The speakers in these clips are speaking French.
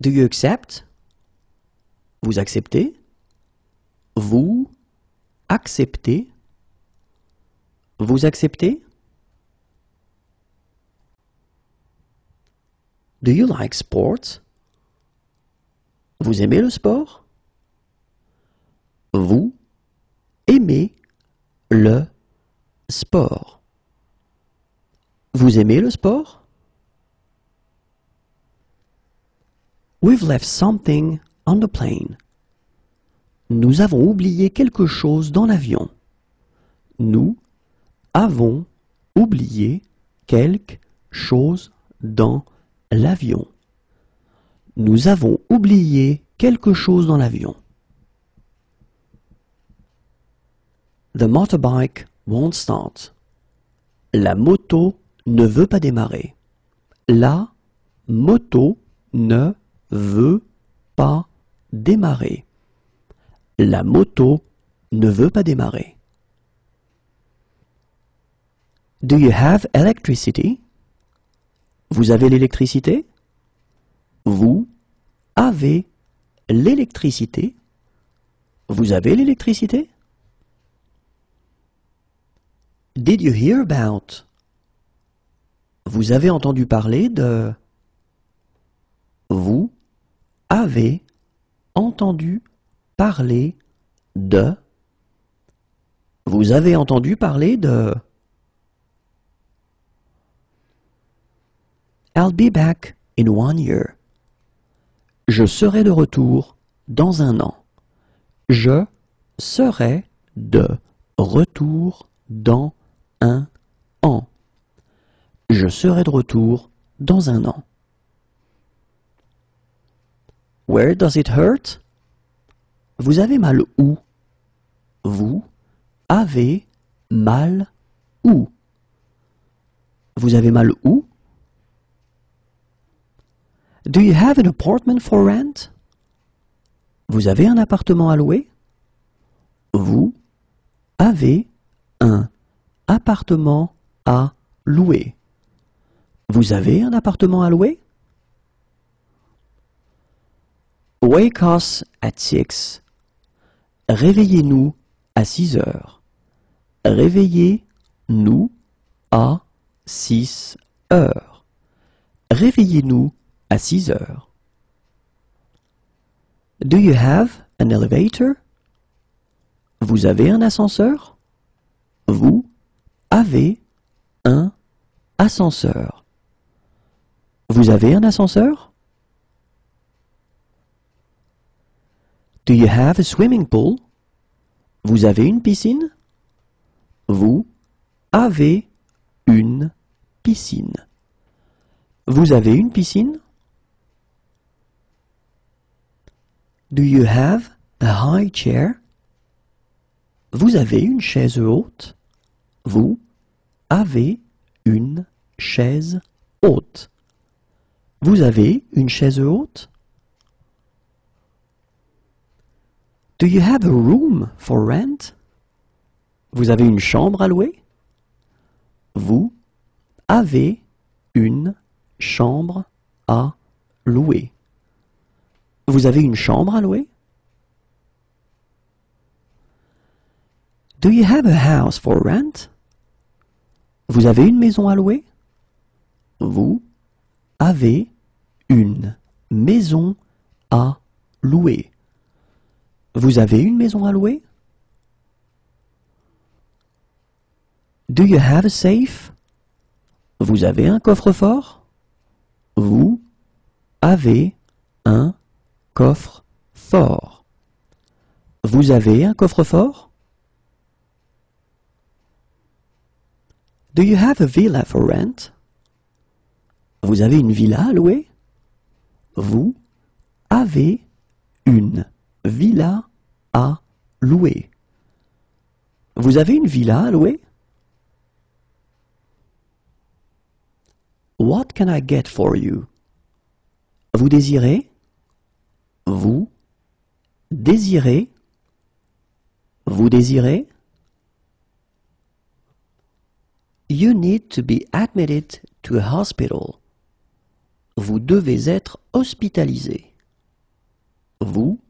Do you accept? Vous acceptez? Vous acceptez? Vous acceptez? Do you like sports? Vous aimez le sport? Vous aimez le sport? Vous aimez le sport? We've left something on the plane. Nous avons oublié quelque chose dans l'avion. Nous avons oublié quelque chose dans l'avion. Nous avons oublié quelque chose dans l'avion. The motorbike won't start. La moto ne veut pas démarrer. La moto ne veut pas démarrer. La moto ne veut pas démarrer. Do you have electricity? Vous avez l'électricité? Vous avez l'électricité? Vous avez l'électricité? Did you hear about? Vous avez entendu parler de? Vous avez entendu parler de? Vous avez entendu parler de? I'll be back in 1 year. Je serai de retour dans un an. Je serai de retour dans un an. Je serai de retour dans un an. Where does it hurt? Vous avez mal où? Vous avez mal où? Vous avez mal où? Do you have an apartment for rent? Vous avez un appartement à louer? Vous avez un appartement à louer. Vous avez un appartement à louer? Wake us at 6. Réveillez-nous à 6 heures. Réveillez-nous à 6 heures. Réveillez-nous à 6 heures. Do you have an elevator? Vous avez un ascenseur? Vous avez un ascenseur. Vous avez un ascenseur? Do you have a swimming pool? Vous avez une piscine? Vous avez une piscine. Vous avez une piscine? Do you have a high chair? Vous avez une chaise haute? Vous avez une chaise haute. Vous avez une chaise haute? Do you have a room for rent? Vous avez une chambre à louer? Vous avez une chambre à louer. Vous avez une chambre à louer? Do you have a house for rent? Vous avez une maison à louer? Vous avez une maison à louer. Vous avez une maison à louer? Do you have a safe? Vous avez un coffre-fort? Vous avez un coffre-fort. Vous avez un coffre-fort? Do you have a villa for rent? Vous avez une villa à louer? Vous avez une villa à louer. Vous avez une villa à louer? What can I get for you? Vous désirez? Vous désirez? Vous désirez? You need to be admitted to a hospital. Vous devez être hospitalisé. Vous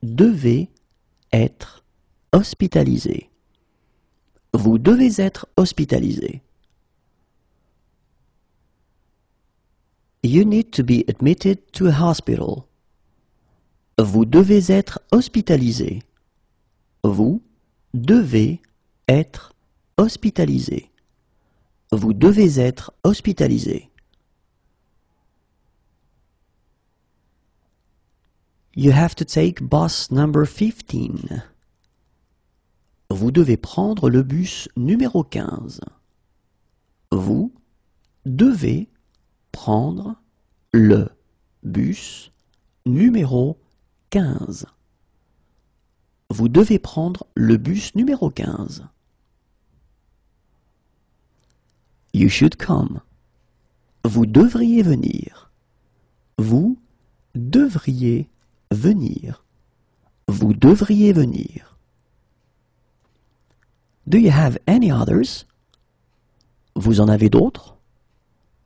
devez être hospitalisé. Vous devez être hospitalisé. You need to be admitted to a hospital. Vous devez être hospitalisé. Vous devez être hospitalisé. Vous devez être hospitalisé. You have to take bus number 15. Vous devez prendre le bus numéro 15. Vous devez prendre le bus numéro 15. Vous devez prendre le bus numéro 15. You should come. Vous devriez venir. Vous devriez venir. Vous devriez venir. Do you have any others? Vous en avez d'autres?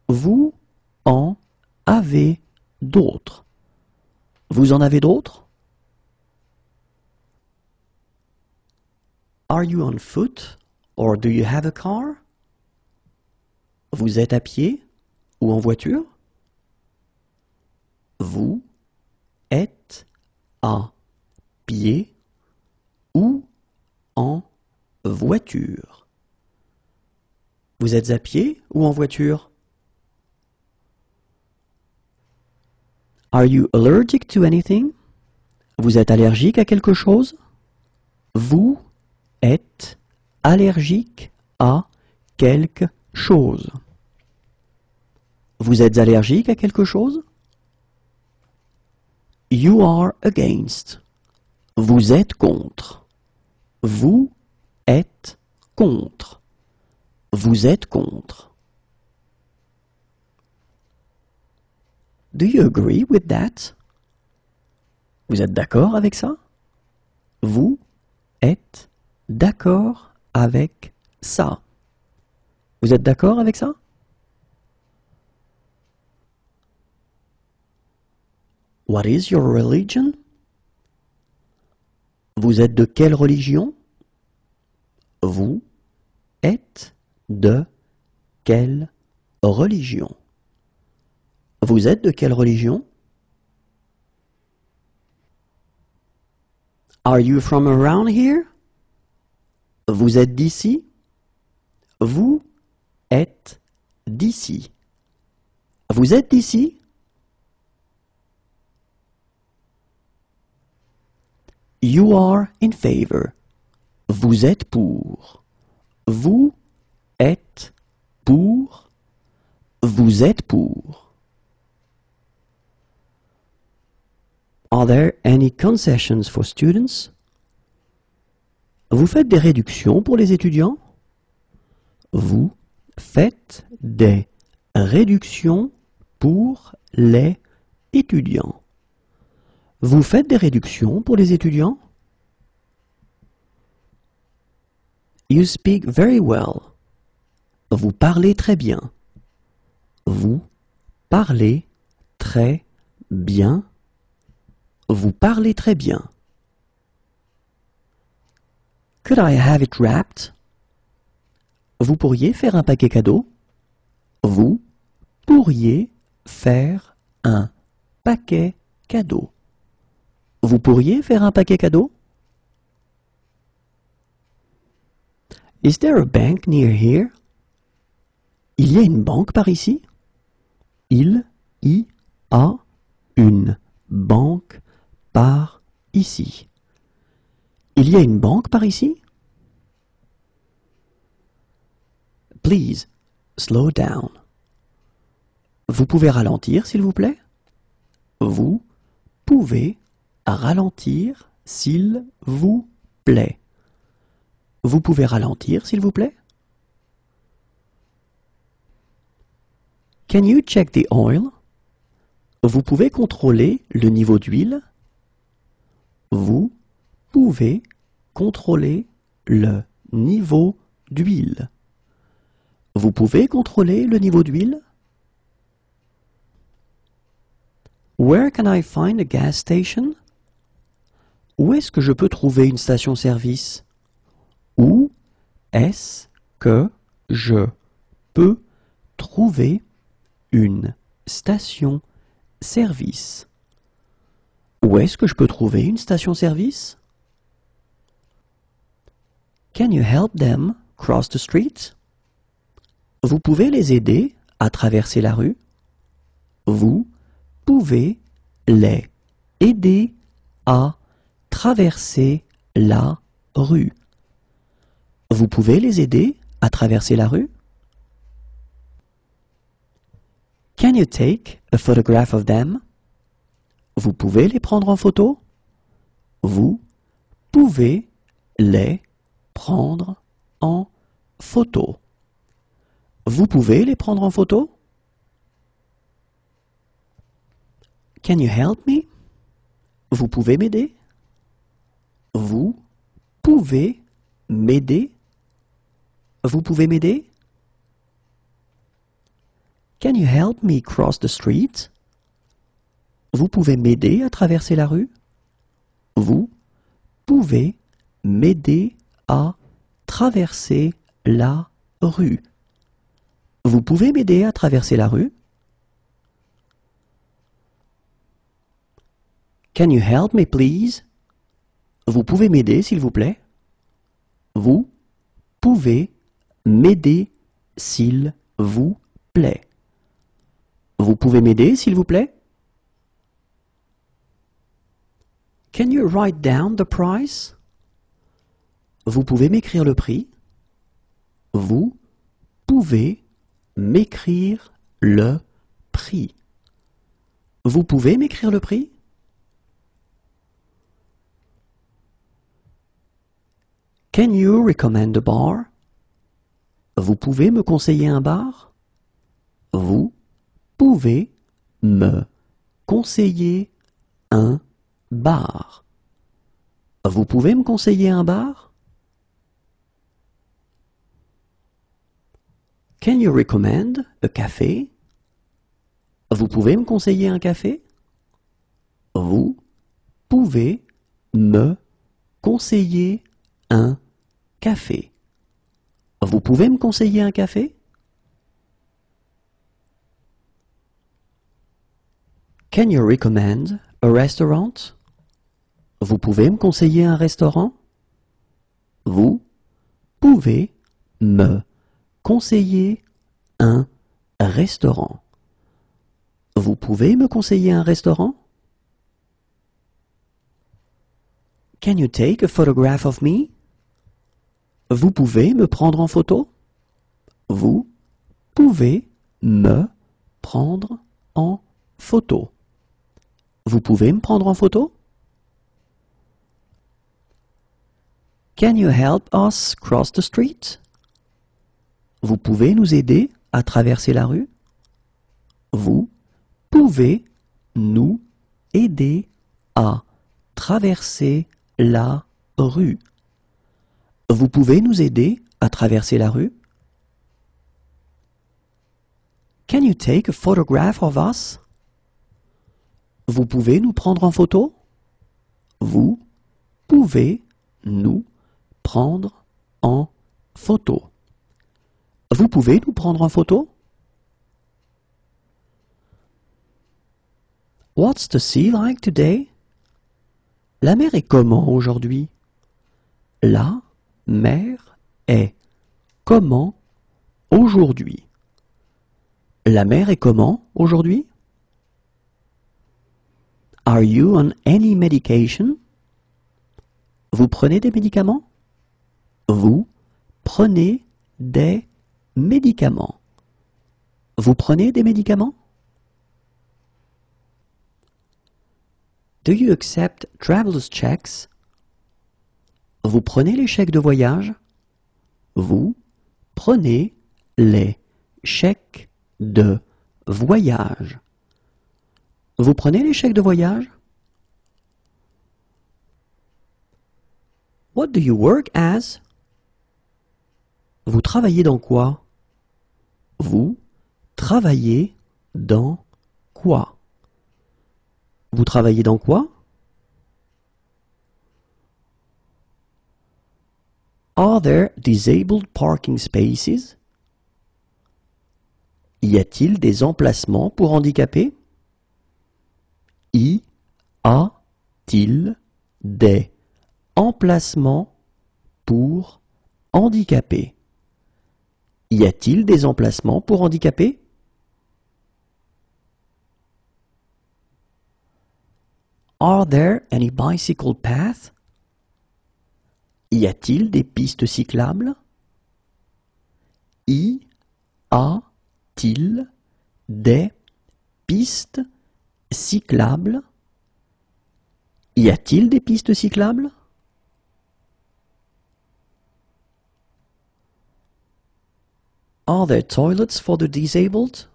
Vous en avez d'autres. Vous en avez d'autres? Are you on foot or do you have a car? Vous êtes à pied ou en voiture? Vous êtes à pied ou en voiture? Vous êtes à pied ou en voiture? Are you allergic to anything? Vous êtes allergique à quelque chose? Vous êtes allergique à quelque chose. Vous êtes allergique à quelque chose? You are against. Vous êtes contre. Vous êtes contre. Vous êtes contre. Do you agree with that? Vous êtes d'accord avec ça? Vous êtes d'accord avec ça? Vous êtes d'accord avec ça? What is your religion? Vous êtes de quelle religion? Vous êtes de quelle religion? Vous êtes de quelle religion? Are you from around here? Vous êtes d'ici? Vous êtes d'ici. Vous êtes d'ici? You are in favor. Vous êtes pour. Vous êtes pour. Vous êtes pour. Are there any concessions for students? Vous faites des réductions pour les étudiants? Vous faites des réductions pour les étudiants. Vous faites des réductions pour les étudiants? You speak very well. Vous parlez très bien. Vous parlez très bien. Vous parlez très bien. Could I have it wrapped? Vous pourriez faire un paquet cadeau? Vous pourriez faire un paquet cadeau. Vous pourriez faire un paquet cadeau? Is there a bank near here? Il y a une banque par ici? Il y a une banque par ici. Il y a une banque par ici? Please, slow down. Vous pouvez ralentir, s'il vous plaît? Vous pouvez ralentir, s'il vous plaît. Vous pouvez ralentir, s'il vous plaît? Can you check the oil? Vous pouvez contrôler le niveau d'huile? Vous pouvez contrôler le niveau d'huile. Vous pouvez contrôler le niveau d'huile? Where can I find a gas station? Où est-ce que je peux trouver une station-service? Où est-ce que je peux trouver une station-service? Où est-ce que je peux trouver une station-service? Can you help them cross the street? Vous pouvez les aider à traverser la rue? Vous pouvez les aider à traverser la rue. Vous pouvez les aider à traverser la rue? Can you take a photograph of them? Vous pouvez les prendre en photo? Vous pouvez les prendre en photo. Vous pouvez les prendre en photo? Can you help me? Vous pouvez m'aider? Vous pouvez m'aider? Vous pouvez m'aider? Can you help me cross the street? Vous pouvez m'aider à traverser la rue? Vous pouvez m'aider à traverser la rue? Vous pouvez m'aider à traverser la rue? Can you help me please? Vous pouvez m'aider s'il vous plaît? Vous pouvez m'aider s'il vous plaît? Vous pouvez m'aider s'il vous plaît? Can you write down the price? Vous pouvez m'écrire le prix? Vous pouvez m'écrire le prix? Vous pouvez m'écrire le prix? Can you recommend a bar? Vous pouvez me conseiller un bar? Vous pouvez me conseiller un bar? Vous pouvez me conseiller un bar? Can you recommend a café? Vous pouvez me conseiller un café? Vous pouvez me conseiller un café? Vous pouvez me conseiller un café? Can you recommend a restaurant? Vous pouvez me conseiller un restaurant? Vous pouvez me conseiller un restaurant? Vous pouvez me conseiller un restaurant? Can you take a photograph of me? Vous pouvez me prendre en photo? Vous pouvez me prendre en photo? Vous pouvez me prendre en photo? Can you help us cross the street? Vous pouvez nous aider à traverser la rue? Vous pouvez nous aider à traverser la rue? Vous pouvez nous aider à traverser la rue? Can you take a photograph of us? Vous pouvez nous prendre en photo? Vous pouvez nous prendre en photo? Vous pouvez nous prendre en photo? What's the sea like today? La mer est comment aujourd'hui? La mer est comment aujourd'hui? La mer est comment aujourd'hui? Are you on any medication? Vous prenez des médicaments? Vous prenez des médicaments? Vous prenez des médicaments? Do you accept traveler's checks? Vous prenez les chèques de voyage? Vous prenez les chèques de voyage? Vous prenez les chèques de voyage? What do you work as? Vous travaillez dans quoi? Vous travaillez dans quoi? Vous travaillez dans quoi? Are there disabled parking spaces? Y a-t-il des emplacements pour handicapés? Y a-t-il des emplacements pour handicapés? Y a-t-il des emplacements pour handicapés? Are there any bicycle paths? Y a-t-il des pistes cyclables? Y a-t-il des pistes cyclables? Y a-t-il des pistes cyclables? Are there toilets for the disabled?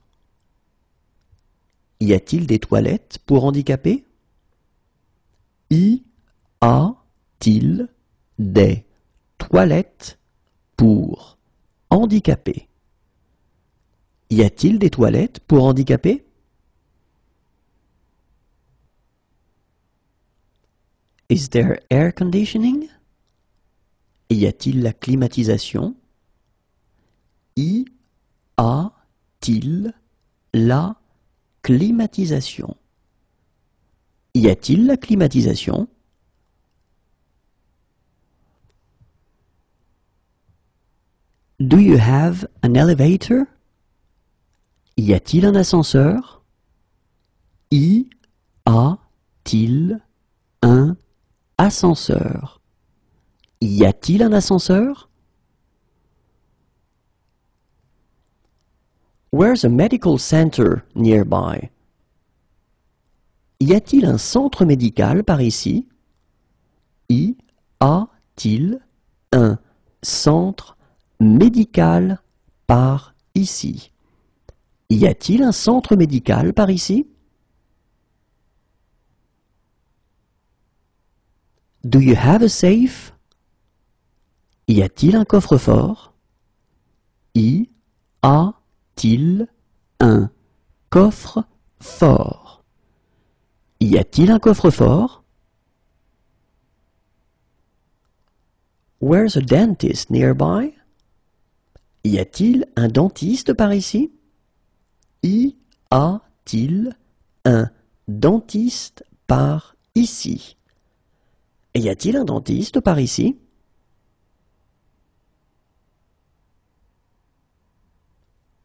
Y a-t-il des toilettes pour handicapés? Y a-t-il des toilettes pour handicapés? Y a-t-il des toilettes pour handicapés? Is there air conditioning? Y a-t-il la climatisation? Y a-t-il la climatisation? Y a-t-il la climatisation? Do you have an elevator? Y a-t-il un ascenseur? Y a-t-il un ascenseur? Y a-t-il un ascenseur? Where's a medical center nearby? Y a-t-il un centre médical par ici? Y a-t-il un centre médical par ici? Y a-t-il un centre médical par ici? Do you have a safe? Y a-t-il un coffre-fort? Y a-t-il un coffre-fort? Y a-t-il un coffre-fort? Where's a dentist nearby? Y a-t-il un dentiste par ici? Y a-t-il un dentiste par ici? Y a-t-il un dentiste par ici?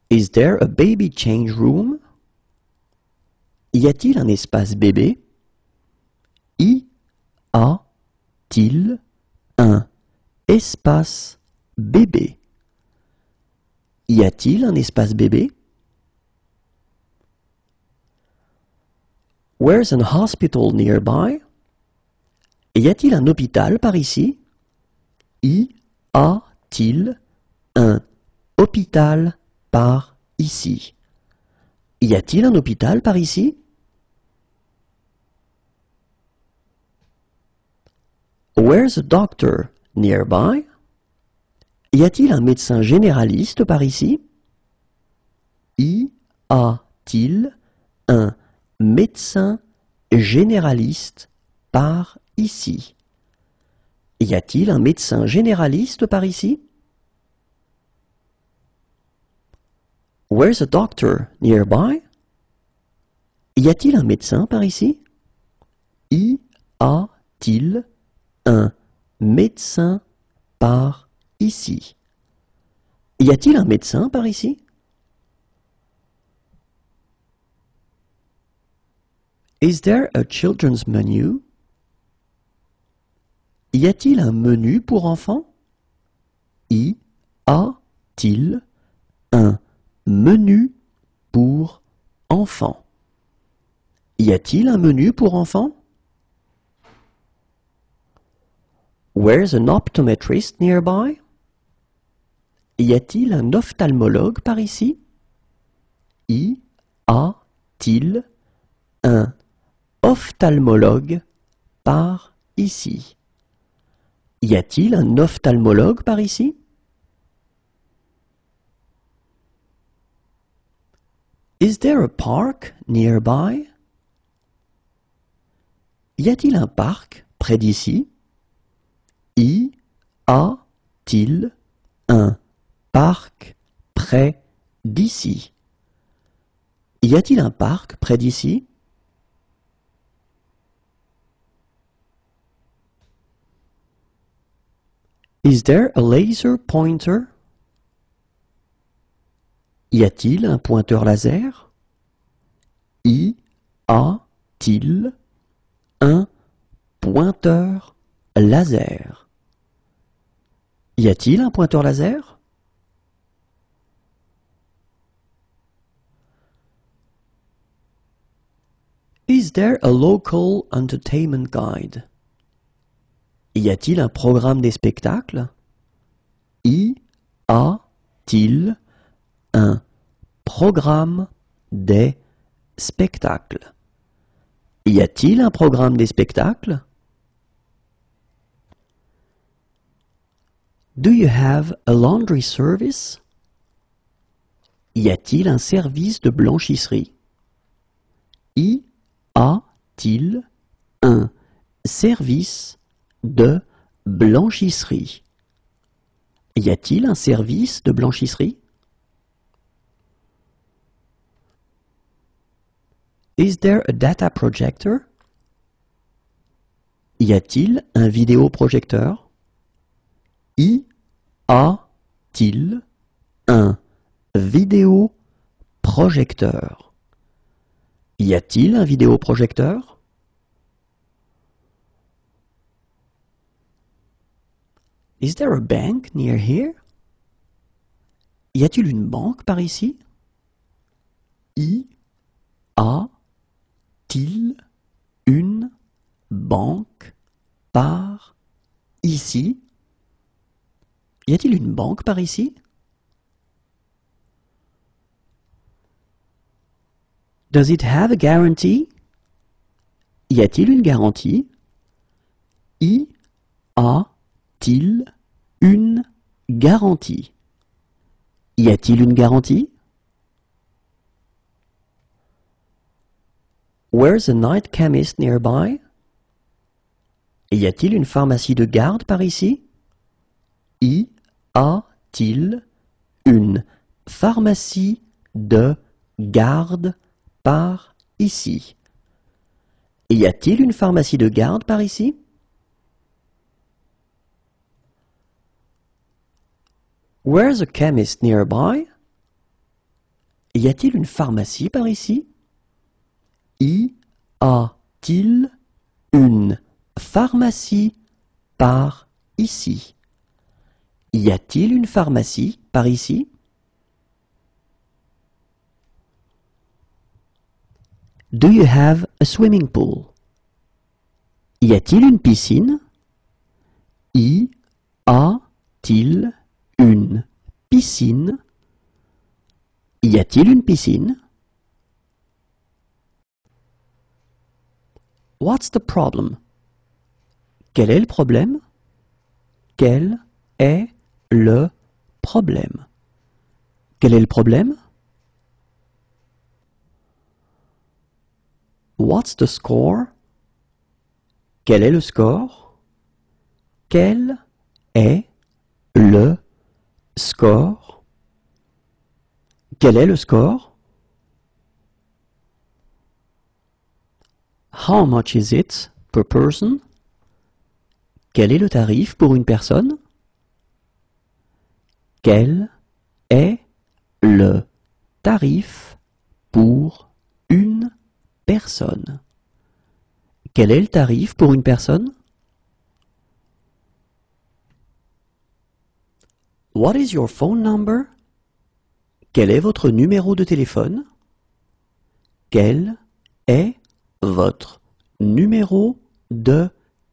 Is there a baby change room? Y a-t-il un espace bébé? Y a-t-il un espace bébé? Y a-t-il un espace bébé? Where's an hospital nearby? Y a-t-il un hôpital par ici? Y a-t-il un hôpital par ici? Y a-t-il un hôpital par ici? Where's a doctor nearby? Y a-t-il un médecin généraliste par ici? Y a-t-il un médecin généraliste par ici? Y a-t-il un médecin généraliste par ici? Where's a doctor nearby? Y a-t-il un médecin par ici? Y a-t-il un médecin par ici? Y a-t-il un médecin par ici? Is there a children's menu? Y a-t-il un menu pour enfants? Y a-t-il un menu pour enfants? Y a-t-il un menu pour enfants? Where's an optometrist nearby? Y a-t-il un ophtalmologue par ici? Y a-t-il un ophtalmologue par ici? Y a-t-il un ophtalmologue par ici? Is there a park nearby? Y a-t-il un parc près d'ici? Y a-t-il un parc près d'ici? Y a-t-il un parc près d'ici? Is there a laser pointer? Y a-t-il un pointeur laser? Y a-t-il un pointeur laser? Y a-t-il un pointeur laser? Is there a local entertainment guide? Y a-t-il un programme des spectacles? Y a-t-il un programme des spectacles? Y a-t-il un programme des spectacles? Do you have a laundry service? Y a-t-il un service de blanchisserie? Y a-t-il un service de blanchisserie? Y a-t-il un service de blanchisserie? Is there a data projector? Y a-t-il un vidéoprojecteur? Y a-t-il un vidéoprojecteur? Y a-t-il un vidéoprojecteur? Is there a bank near here? Y a-t-il une banque par ici? Y a-t-il une banque par ici? Y a-t-il une banque par ici? Does it have a guarantee? Y a-t-il une garantie? Y a-t-il une garantie? Y a-t-il une garantie? Where's a night chemist nearby? Y a-t-il une pharmacie de garde par ici? Y a-t-il une pharmacie de garde par ici? Y a-t-il une pharmacie de garde par ici? Where's a chemist nearby? Y a-t-il une pharmacie par ici? Y a-t-il une pharmacie par ici? Y a-t-il une pharmacie par ici? Do you have a swimming pool? Y a-t-il une piscine? Y a-t-il une piscine? Y a-t-il une piscine? What's the problem? Quel est le problème? Quel est le problème? Quel est le problème? What's the score? Quel est le score? Quel est le score? Quel est le score? How much is it per person? Quel est le tarif pour une personne? Quel est le tarif pour une personne? Quel est le tarif pour une personne? What is your phone number? Quel est votre numéro de téléphone? Quel est votre numéro de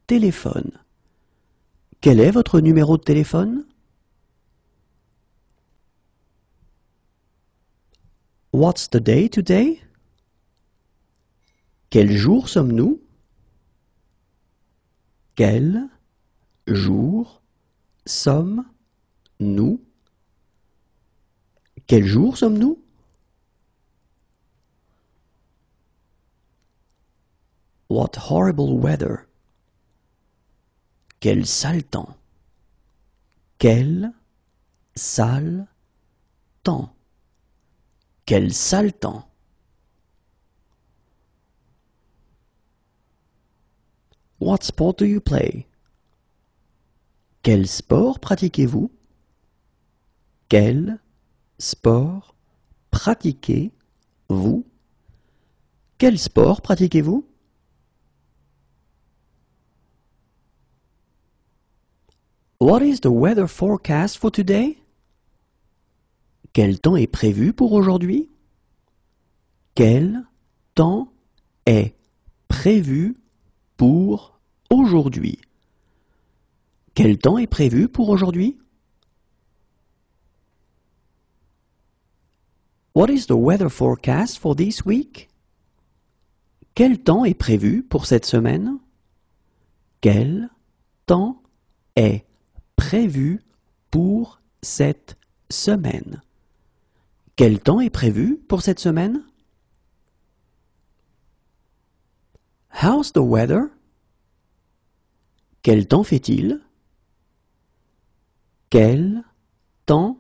téléphone? Quel est votre numéro de téléphone? What's the day today? Quel jour sommes-nous? Quel jour sommes-nous? Quel jour sommes-nous? What horrible weather. Quel sale temps. Quel sale temps. Quel sale temps. What sport do you play? Quel sport pratiquez-vous? Quel sport pratiquez-vous? Quel sport pratiquez-vous? What is the weather forecast for today? Quel temps est prévu pour aujourd'hui? Quel temps est prévu pour aujourd'hui? Quel temps est prévu pour aujourd'hui? What is the weather forecast for this week? Quel temps est prévu pour cette semaine? Quel temps est prévu pour cette semaine? Quel temps est prévu pour cette semaine? How's the weather? Quel temps fait-il? Quel temps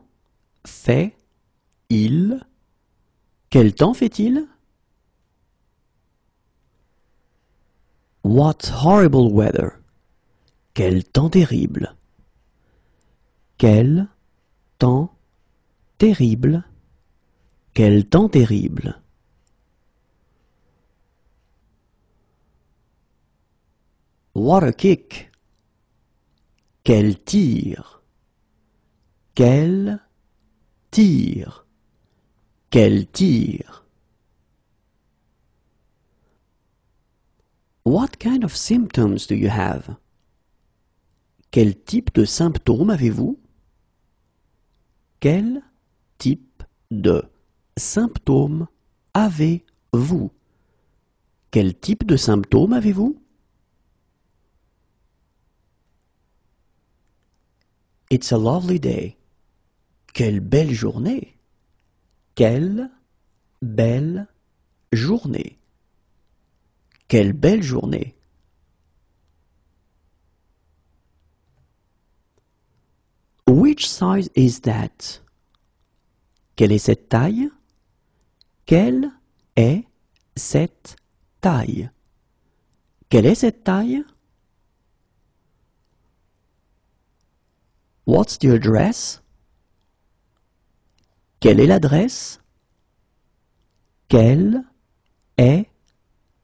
fait-il? Quel temps fait-il? What horrible weather! Quel temps terrible! Quel temps terrible! Quel temps terrible! What a kick! Quel tir! Quel tir! Quel tir! What kind of symptoms do you have? Quel type de symptômes avez-vous? Quel type de symptômes avez-vous? Quel type de symptômes avez-vous? It's a lovely day. Quelle belle journée! Quelle belle journée! Quelle belle journée! Which size is that? Quelle est cette taille? Quelle est cette taille? Quelle est cette taille? What's the address? Quelle est l'adresse? Quelle est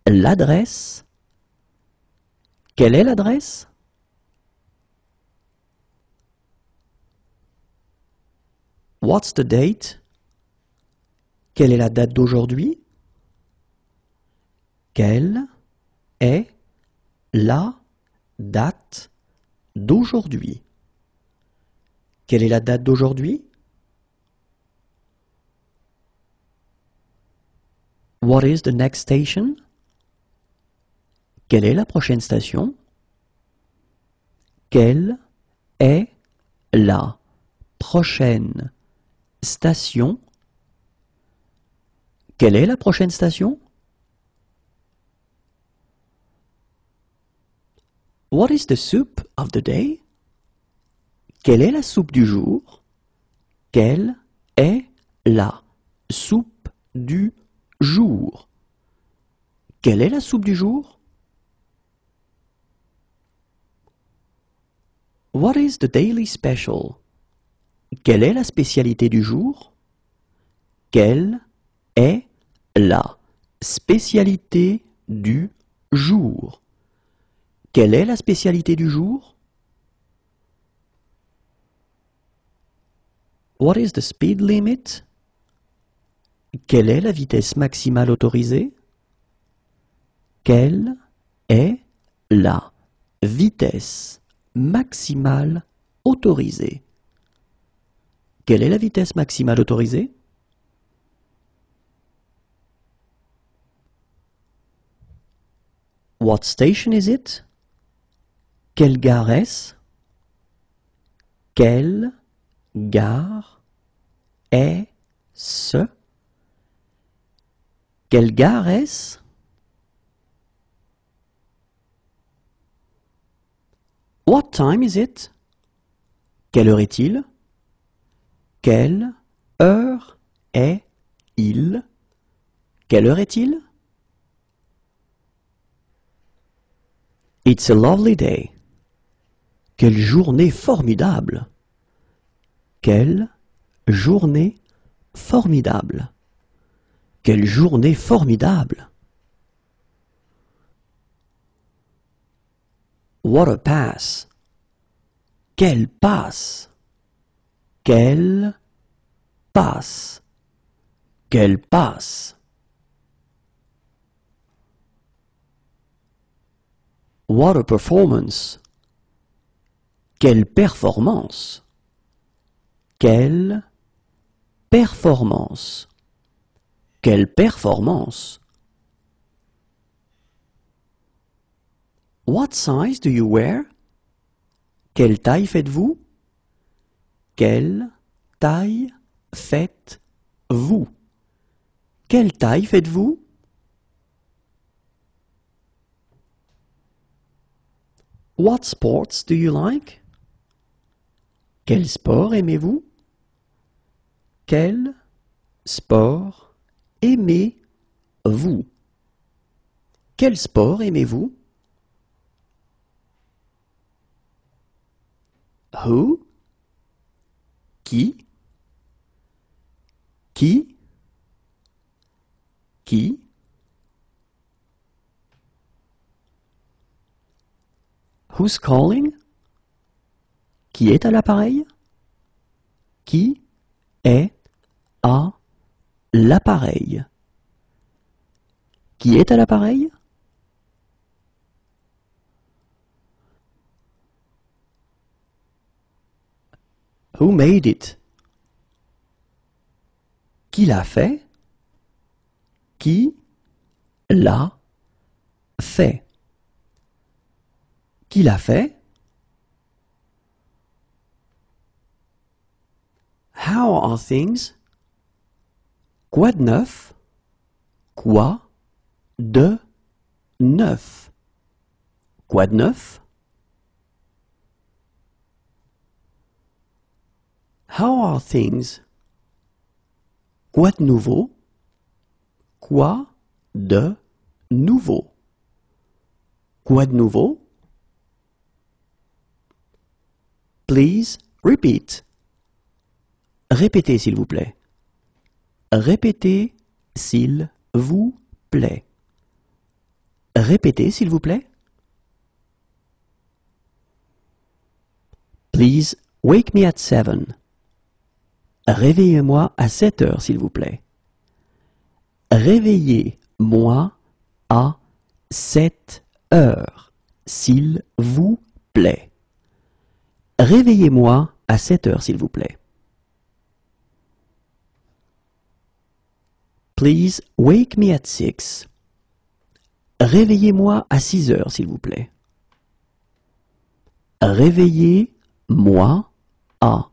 l'adresse? Quelle est l'adresse? What's the date? Quelle est la date d'aujourd'hui? Quelle est la date d'aujourd'hui? Quelle est la date d'aujourd'hui? What is the next station? Quelle est la prochaine station? Quelle est la prochaine station? Quelle est la prochaine station? What is the soup of the day? Quelle est la soupe du jour? Quelle est la soupe du jour? Quelle est la soupe du jour? What is the daily special? Quelle est la spécialité du jour? Quelle est la spécialité du jour? Quelle est la spécialité du jour? What is the speed limit? Quelle est la vitesse maximale autorisée? Quelle est la vitesse maximale autorisée? Quelle est la vitesse maximale autorisée? What station is it? Quelle gare est-ce? Quelle gare est-ce? Quelle gare est-ce? What time is it? Quelle heure est-il? Quelle heure est-il? Quelle heure est-il? It's a lovely day. Quelle journée formidable! Quelle journée formidable! Quelle journée formidable! What a pass! Quelle passe! Quelle passe! Quelle passe! What a performance! Quelle performance! Quelle performance! Quelle performance! What size do you wear? Quelle taille faites-vous? Quelle taille faites-vous? Quelle taille faites-vous? What sports do you like? Quel sport aimez-vous? Quel sport aimez-vous? Quel sport aimez-vous? Who? Qui? Qui? Qui? Who's calling? Qui est à l'appareil? Qui est à l'appareil? Qui est à l'appareil? Who made it? Qui l'a fait? Qui l'a fait? Qui l'a fait? How are things? Quoi de neuf? Quoi de neuf? Quoi de neuf? How are things? Quoi de nouveau? Quoi de nouveau? Quoi de nouveau? Please repeat. Répétez s'il vous plaît. Répétez s'il vous plaît. Répétez s'il vous plaît. Please wake me at 7. Réveillez-moi à 7 heures s'il vous plaît. Réveillez-moi à 7 heures s'il vous plaît. Réveillez-moi à 7 heures s'il vous plaît. Please wake me at 6. Réveillez-moi à 6 heures s'il vous plaît. Réveillez-moi à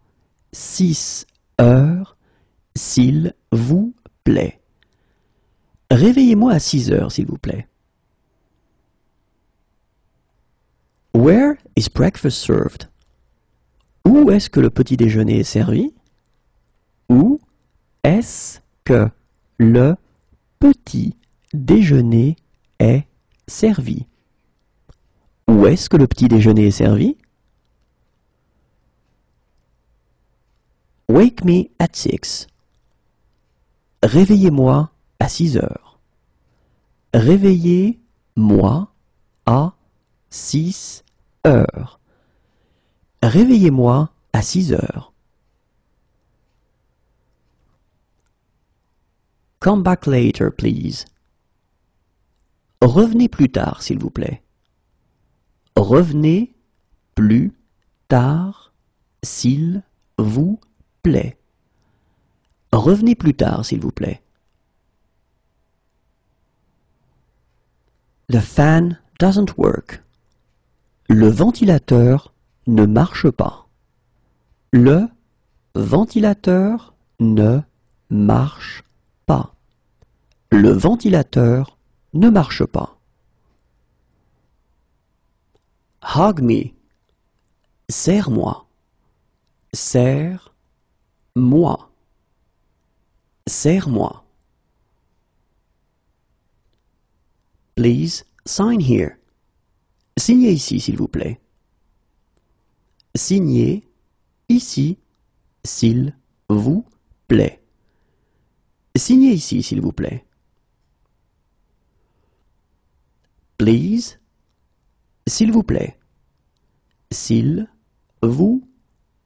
6 heures s'il vous plaît. Réveillez-moi à 6 heures s'il vous plaît. Where is breakfast served? Où est-ce que le petit déjeuner est servi? Où est-ce que le petit déjeuner est servi? Où est-ce que le petit déjeuner est servi? Wake me at 6. Réveillez-moi à 6 heures. Réveillez-moi à 6 heures. Réveillez-moi à 6 heures. Come back later, please. Revenez plus tard, s'il vous plaît. Revenez plus tard, s'il vous plaît. Revenez plus tard, s'il vous plaît. The fan doesn't work. Le ventilateur ne marche pas. Le ventilateur ne marche pas. Le ventilateur ne marche pas. Hug me. Serre-moi. Serre-moi. Serre-moi. Please sign here. Signez ici, s'il vous plaît. Signez ici, s'il vous plaît. Signez ici, s'il vous plaît. Please, s'il vous plaît. S'il vous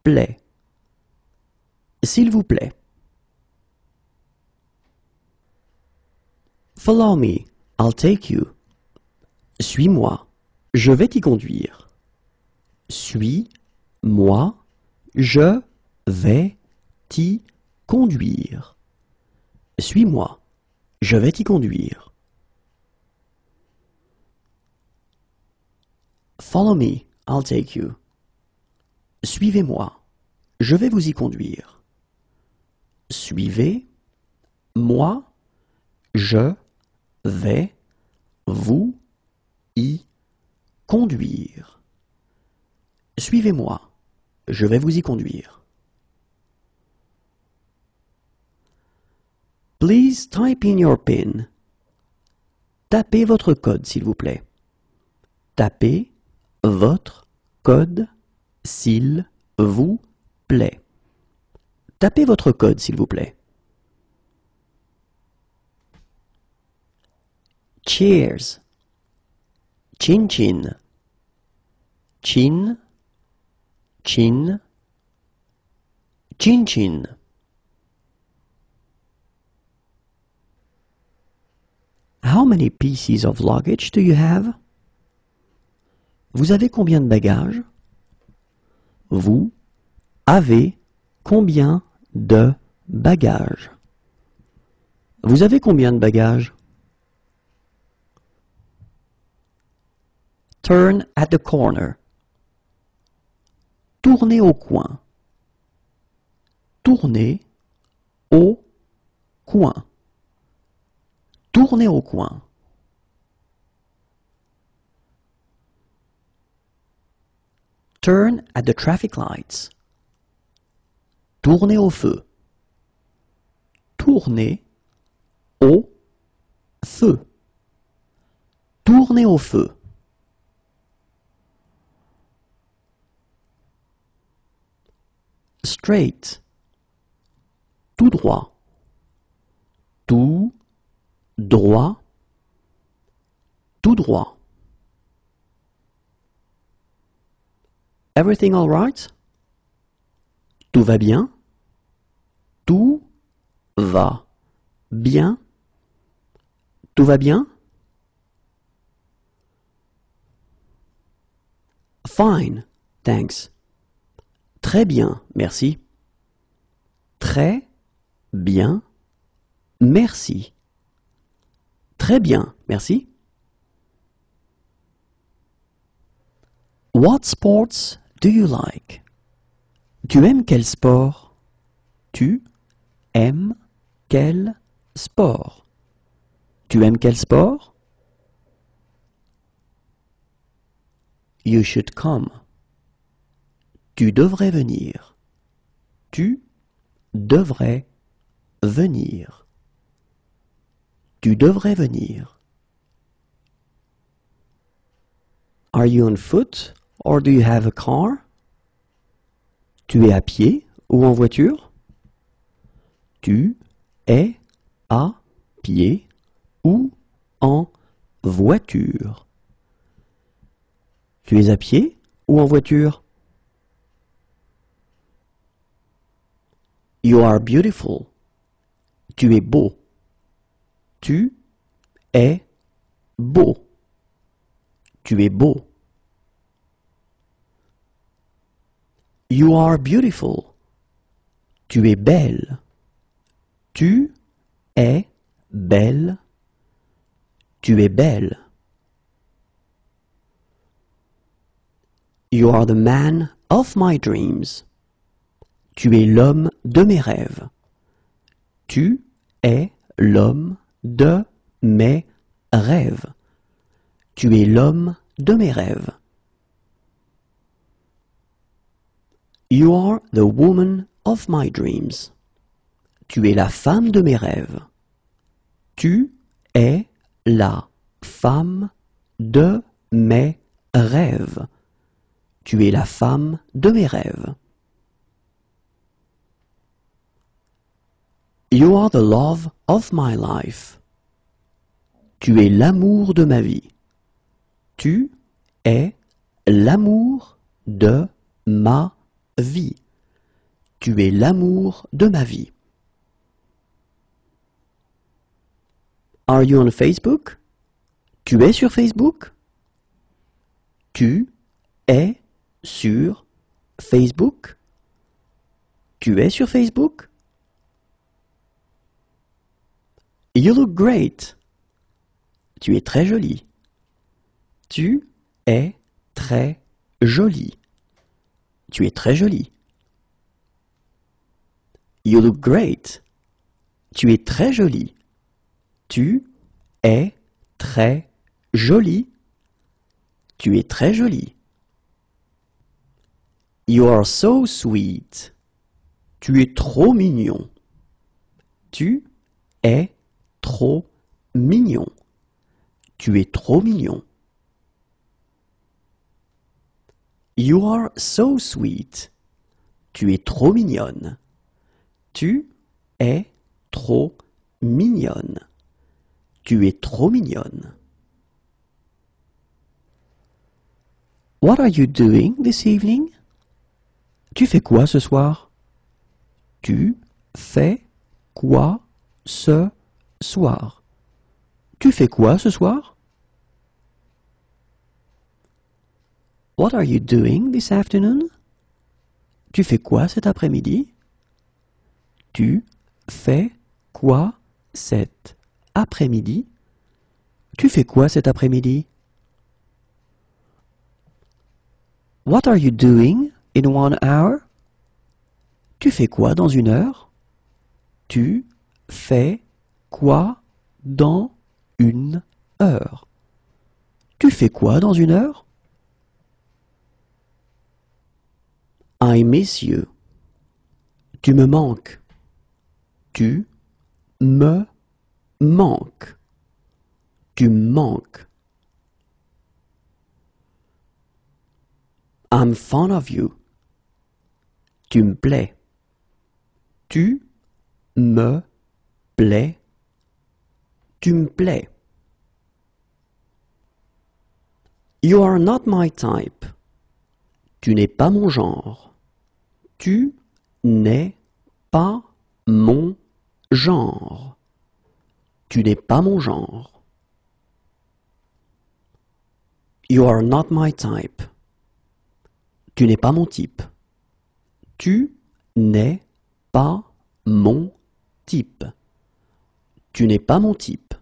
plaît. S'il vous plaît. Follow me, I'll take you. Suis-moi, je vais t'y conduire. Suis-moi, je vais t'y conduire. Suis-moi, je vais t'y conduire. Follow me, I'll take you. Suivez-moi, je vais vous y conduire. Suivez-moi, je vais vous y conduire. Suivez-moi, je vais vous y conduire. Please type in your PIN. Tapez votre code, s'il vous plaît. Tapez votre code, s'il vous plaît. Tapez votre code, s'il vous plaît. Cheers. Chin chin. Chin. Chin. Chin chin. How many pieces of luggage do you have? Vous avez combien de bagages? Vous avez combien de bagages? Vous avez combien de bagages? Turn at the corner. Tournez au coin. Tournez au coin. Tournez au coin. Turn at the traffic lights. Tournez au feu. Tournez au feu. Tournez au feu. Straight. Tout droit. Tout droit. Tout droit. Everything all right? Tout va bien? Tout va bien? Tout va bien? Fine, thanks. Très bien, merci. Très bien, merci. Très bien, merci. What sports do you like? Tu aimes quel sport? Tu aimes quel sport? Tu aimes quel sport? You should come. Tu devrais venir. Tu devrais venir. Tu devrais venir. Are you on foot or do you have a car? Tu es à pied ou en voiture? Tu es à pied ou en voiture? Tu es à pied ou en voiture? You are beautiful. Tu es beau. Tu es beau. Tu es beau. You are beautiful. Tu es belle. Tu es belle. Tu es belle. You are the man of my dreams. Tu es l'homme de mes rêves. Tu es l'homme de mes rêves. Tu es l'homme de mes rêves. You are the woman of my dreams. Tu es la femme de mes rêves. Tu es la femme de mes rêves. Tu es la femme de mes rêves. You are the love of my life. Tu es l'amour de ma vie. Tu es l'amour de ma vie. Tu es l'amour de ma vie. Are you on Facebook? Tu es sur Facebook? Tu es sur Facebook? Tu es sur Facebook? You look great. Tu es très jolie. Tu es très jolie. Tu es très jolie. You look great. Tu es très jolie. Tu es très jolie. Tu es très jolie. You are so sweet. Tu es trop mignon. Tu es trop mignon. Tu es trop mignon. You are so sweet. Tu es trop mignonne. Tu es trop mignonne. Tu es trop mignonne. What are you doing this evening? Tu fais quoi ce soir? Tu fais quoi ce soir? Tu fais quoi ce soir? What are you doing this afternoon? Tu fais quoi cet après-midi? Tu fais quoi cet après-midi? Tu fais quoi cet après-midi? What are you doing in 1 hour? Tu fais quoi dans 1 heure? Tu fais quoi dans 1 heure? Tu fais quoi dans 1 heure? I miss you. Tu me manques. Tu me manques. Tu me manques. I'm fond of you. Tu me plais. Tu me plais. Tu me plais. You are not my type. Tu n'es pas mon genre. Tu n'es pas mon genre. Tu n'es pas mon genre. You are not my type. Tu n'es pas mon type. Tu n'es pas mon type. Tu n'es pas mon type.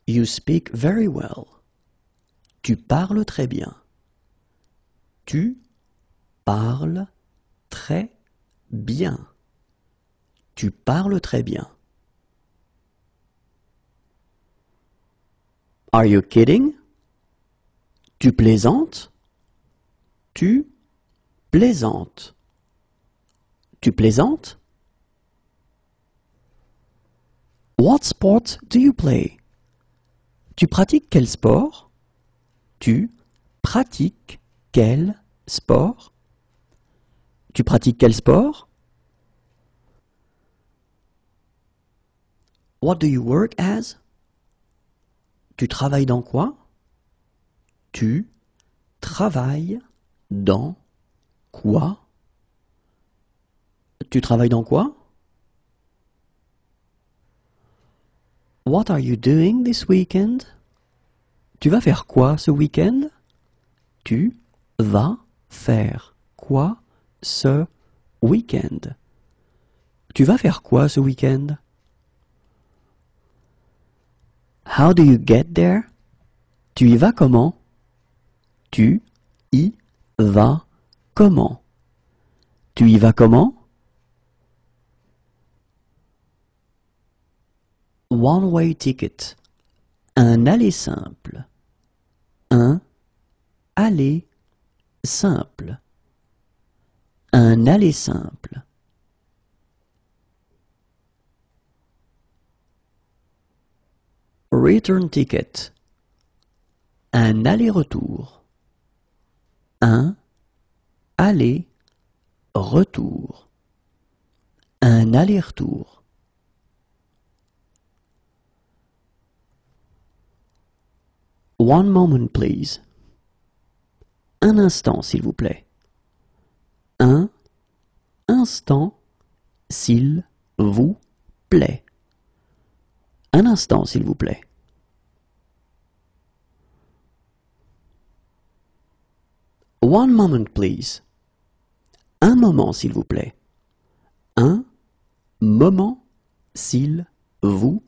You speak very well. Tu parles très bien. Tu parles très bien. Tu parles très bien. Are you kidding? Tu plaisantes? Tu plaisantes. Tu plaisantes? What sport do you play? Tu pratiques quel sport? Tu pratiques quel sport? Tu pratiques quel sport? What do you work as? Tu travailles dans quoi? Tu travailles dans quoi? Tu travailles dans quoi? What are you doing this weekend? Tu vas faire quoi ce week-end? Tu vas faire quoi ce week-end? Tu vas faire quoi ce week-end? How do you get there? Tu y vas comment? Tu y vas comment? Tu y vas comment? One-way ticket. Un aller simple. Un aller simple. Un aller simple. Return ticket. Un aller-retour. Un aller-retour. Un aller-retour. One moment, please. Un instant, s'il vous plaît. Un instant, s'il vous plaît. Un instant, s'il vous plaît. One moment, please. Un moment, s'il vous plaît. Un moment, s'il vous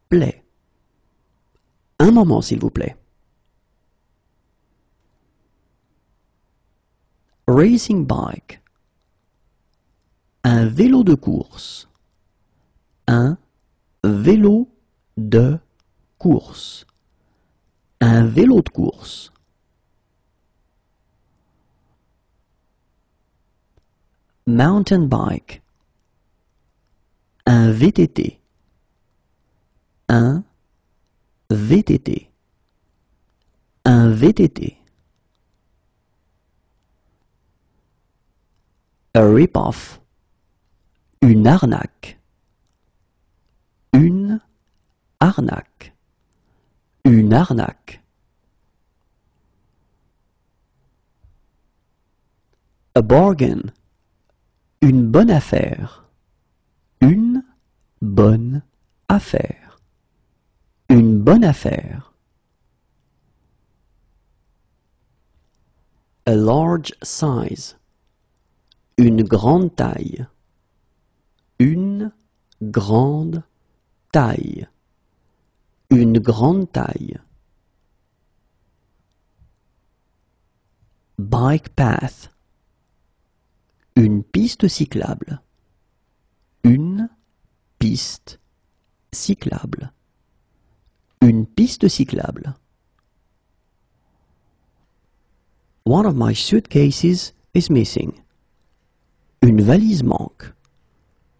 plaît. Un moment, s'il vous plaît. Racing bike. Un vélo de course. Un vélo de course. Un vélo de course. Mountain bike. Un VTT. Un VTT. Un VTT. A rip-off. Une arnaque. Une arnaque. Une arnaque. A bargain. Une bonne affaire. Une bonne affaire. Une bonne affaire. A large size. Une grande taille. Une grande taille. Une grande taille. Bike path. Une piste cyclable. Une piste cyclable. Une piste cyclable. One of my suitcases is missing. Une valise manque.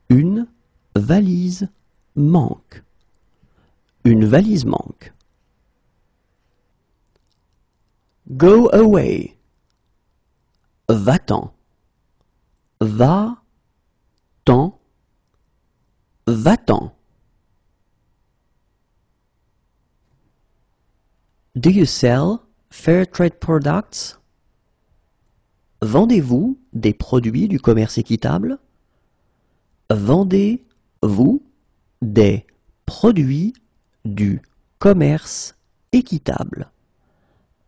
Une valise manque. Une valise manque. Go away. Va-t'en. Va-t'en. Va-t'en. Do you sell fair trade products? Vendez-vous des produits du commerce équitable? Vendez-vous des produits du commerce équitable?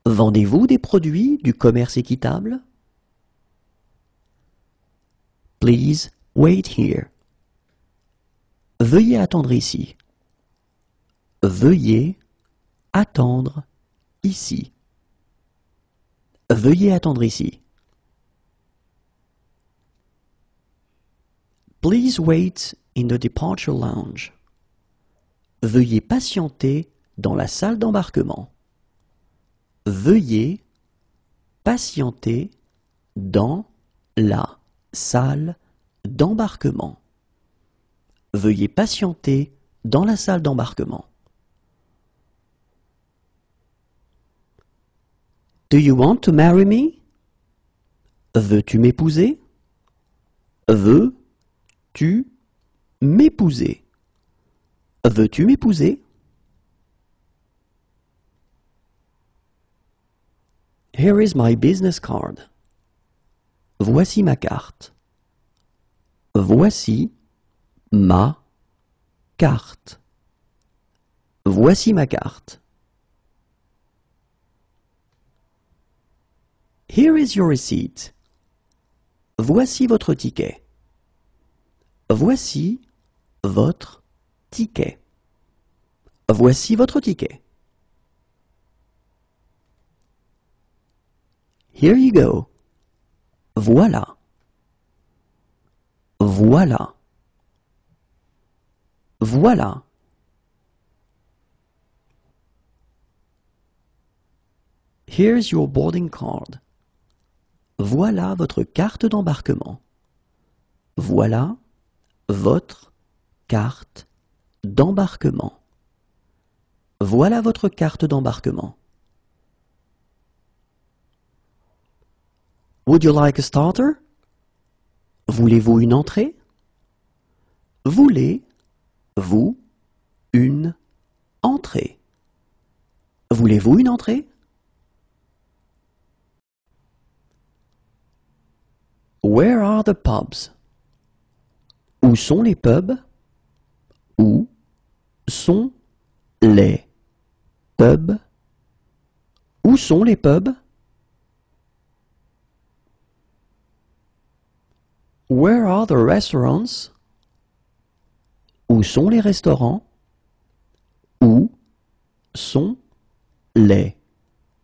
Vendez-vous des produits du commerce équitable? Please wait here. Veuillez attendre ici. Veuillez attendre ici. Veuillez attendre ici. Please wait in the departure lounge. Veuillez patienter dans la salle d'embarquement. Veuillez patienter dans la salle d'embarquement. Veuillez patienter dans la salle d'embarquement. Do you want to marry me? Veux-tu m'épouser? Veux-tu m'épouser? Veux-tu m'épouser? Here is my business card. Voici ma carte. Voici ma carte. Voici ma carte. Here is your receipt. Voici votre ticket. Voici votre ticket. Voici votre ticket. Here you go. Voilà. Voilà. Voilà. Here's your boarding card. Voilà votre carte d'embarquement. Voilà votre carte d'embarquement. Voilà votre carte d'embarquement. Would you like a starter? Voulez-vous une entrée? Voulez-vous une entrée? Voulez-vous une entrée? Where are the pubs? Où sont les pubs? Où sont les pubs? Où sont les pubs? Where are the restaurants? Où sont les restaurants? Où sont les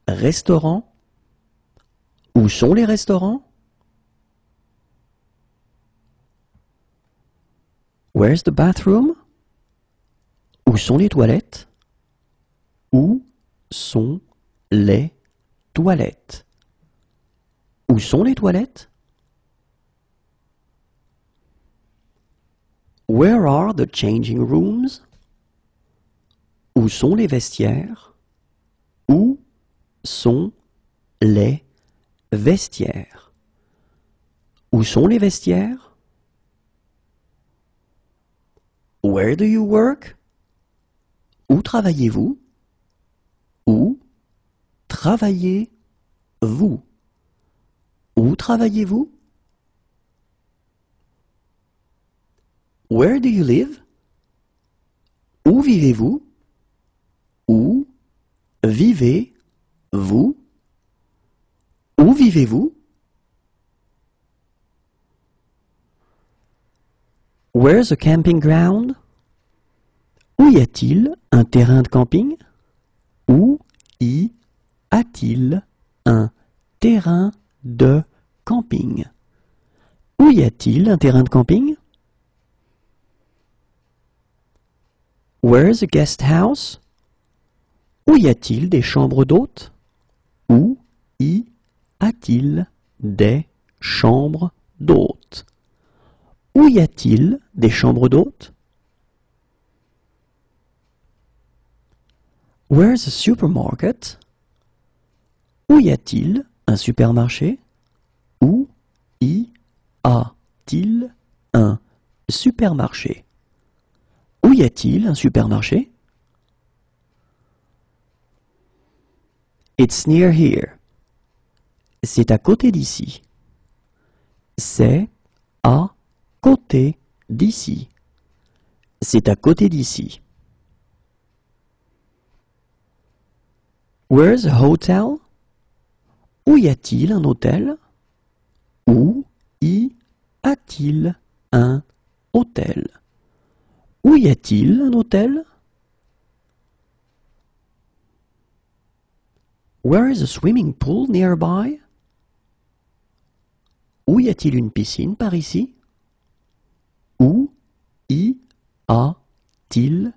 restaurants? Où sont les restaurants? Where's the bathroom? Où sont les toilettes? Où sont les toilettes? Où sont les toilettes? Where are the changing rooms? Où sont les vestiaires? Où sont les vestiaires? Où sont les vestiaires? Where do you work? Où travaillez-vous? Où travaillez-vous? Où travaillez-vous? Where do you live? Où vivez-vous? Où vivez-vous? Où vivez-vous? Where's a camping ground? Où y a-t-il un terrain de camping? Où y a-t-il un terrain de camping? Où y a-t-il un terrain de camping? Where's a guest house? Où y a-t-il des chambres d'hôtes? Où y a-t-il des chambres d'hôtes? Où y a-t-il des chambres d'hôtes? Where's a supermarket? Où y a-t-il un supermarché? Où y a-t-il un supermarché? Où y a-t-il un supermarché? It's near here. C'est à côté d'ici. C'est à côté d'ici. C'est à côté d'ici. Where's a hotel? Où y a-t-il un hôtel? Où y a-t-il un hôtel? Où y a-t-il un hôtel? Where is a swimming pool nearby? Où y a-t-il une piscine par ici? Où y a-t-il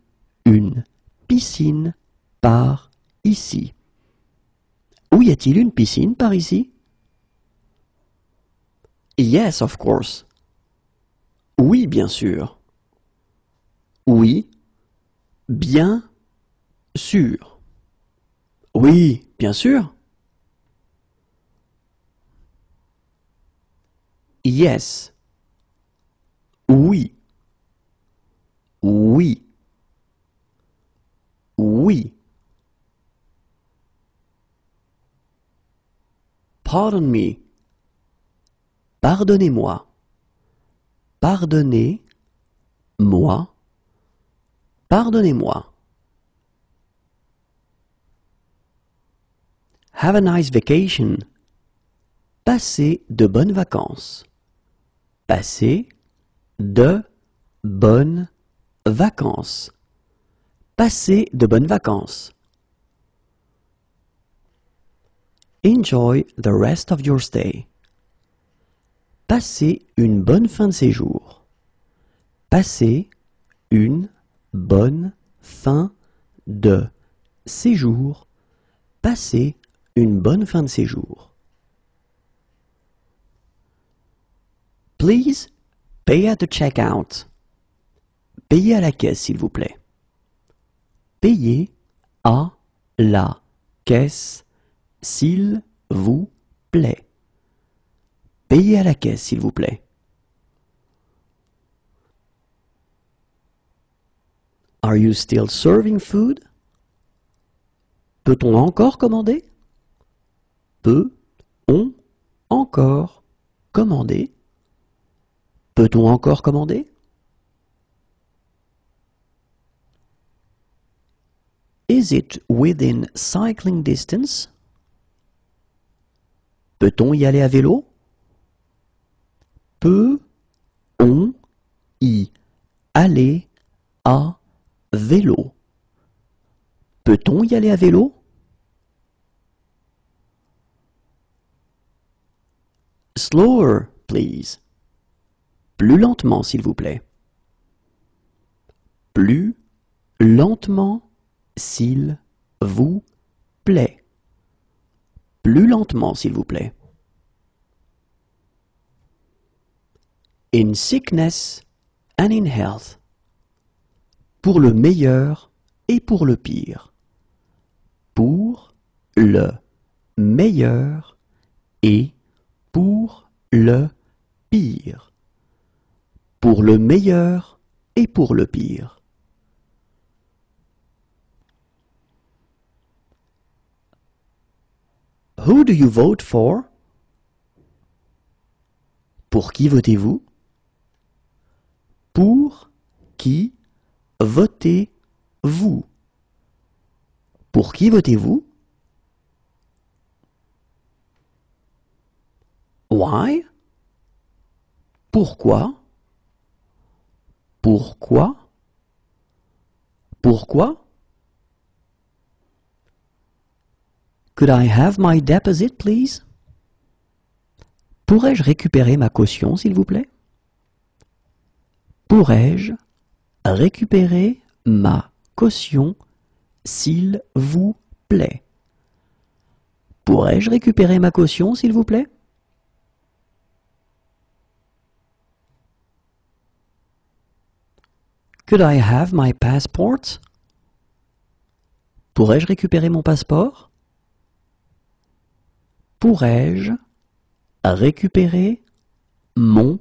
une piscine par ici? Où y a-t-il une piscine par ici? Yes, of course. Oui, bien sûr. Oui, bien sûr. Oui, bien sûr. Yes. Oui. Oui. Oui. Pardon me. Pardonnez-moi. Pardonnez-moi. Pardonnez-moi. Have a nice vacation. Passez de bonnes vacances. Passez de bonnes vacances. Passez de bonnes vacances. Enjoy the rest of your stay. Passez une bonne fin de séjour. Passez une bonne fin de séjour. Passez une bonne fin de séjour. Please pay at the checkout. Payez à la caisse, s'il vous plaît. Payez à la caisse, s'il vous plaît. Payez à la caisse, s'il vous plaît. Are you still serving food? Peut-on encore commander? Peut-on encore commander? Peut-on encore commander? Is it within cycling distance? Peut-on y aller à vélo? Peut-on y aller à vélo? Peut-on y aller à vélo? Slower, please. Plus lentement, s'il vous plaît. Plus lentement, s'il vous plaît. Plus lentement, s'il vous plaît. In sickness and in health. Pour le meilleur et pour le pire. Pour le meilleur et pour le pire. Pour le meilleur et pour le pire. Who do you vote for? Pour qui votez-vous? Pour qui votez-vous? Pour qui votez-vous? Why? Pourquoi? Pourquoi? Pourquoi? Could I have my deposit, please? Pourrais-je récupérer ma caution, s'il vous plaît? Pourrais-je récupérer ma caution, s'il vous plaît? Pourrais-je récupérer ma caution, s'il vous plaît? Could I have my passport? Pourrais-je récupérer mon passeport? Pourrais-je récupérer mon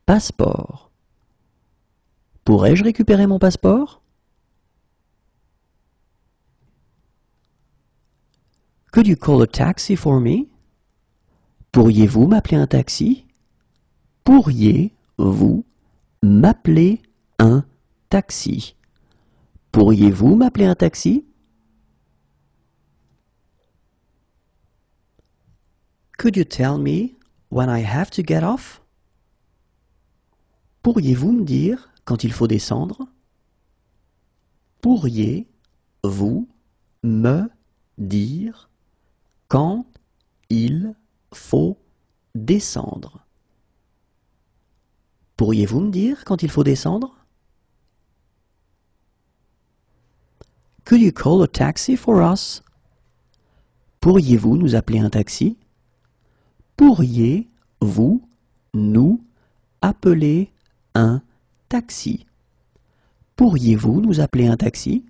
passeport? Pourrais-je récupérer mon passeport? Could you call a taxi for me? Pourriez-vous m'appeler un taxi? Pourriez-vous m'appeler un taxi? Pourriez-vous m'appeler un taxi? Could you tell me when I have to get off? Pourriez-vous me dire quand il faut descendre? Pourriez-vous me dire quand il faut descendre? Pourriez-vous me dire quand il faut descendre? Could you call a taxi for us? Pourriez-vous nous appeler un taxi? Pourriez-vous nous appeler un taxi? Pourriez-vous nous appeler un taxi?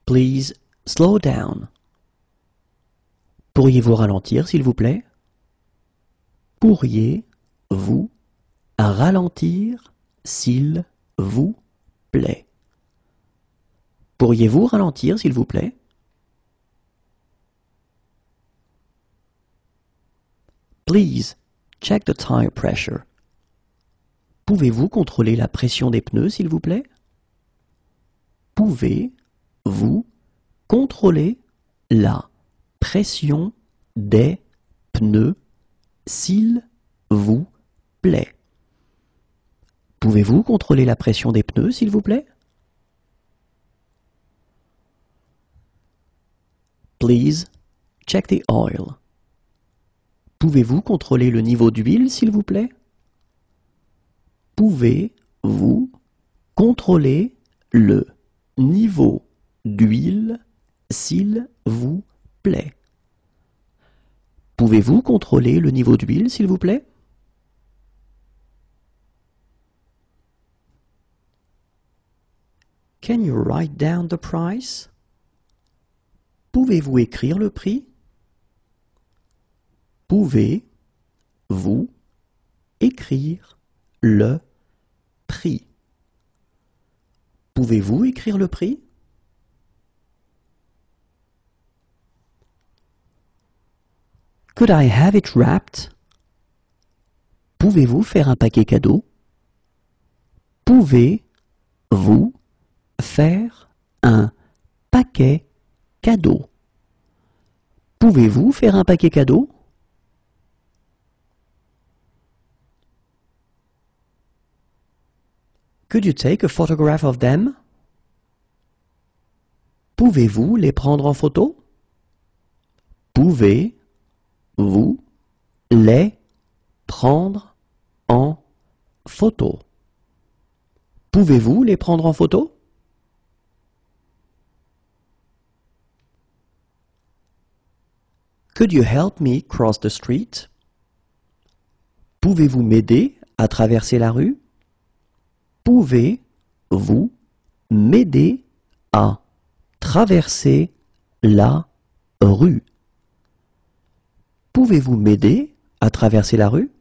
Please slow down. Pourriez-vous ralentir, s'il vous plaît? Pourriez-vous ralentir, s'il vous plaît? Pourriez-vous ralentir, s'il vous plaît? Please check the tire pressure. Pouvez-vous contrôler la pression des pneus, s'il vous plaît? Pouvez-vous contrôler la pression des pneus, s'il vous plaît? Pouvez-vous contrôler la pression des pneus, s'il vous plaît? Please check the oil. Pouvez-vous contrôler le niveau d'huile, s'il vous plaît? Pouvez-vous contrôler le niveau d'huile, s'il vous plaît? Pouvez-vous contrôler le niveau d'huile, s'il vous plaît? Can you write down the price? Pouvez-vous écrire le prix? Pouvez-vous écrire le prix? Pouvez-vous écrire le prix? Could I have it wrapped? Pouvez-vous faire un paquet cadeau? Pouvez-vous faire un paquet cadeau? Pouvez-vous faire un paquet cadeau? Could you take a photograph of them? Pouvez-vous les prendre en photo? Pouvez-vous les prendre en photo? Pouvez-vous les prendre en photo? Could you help me cross the street? Pouvez-vous m'aider à traverser la rue? Pouvez-vous m'aider à traverser la rue? Pouvez-vous m'aider à traverser la rue?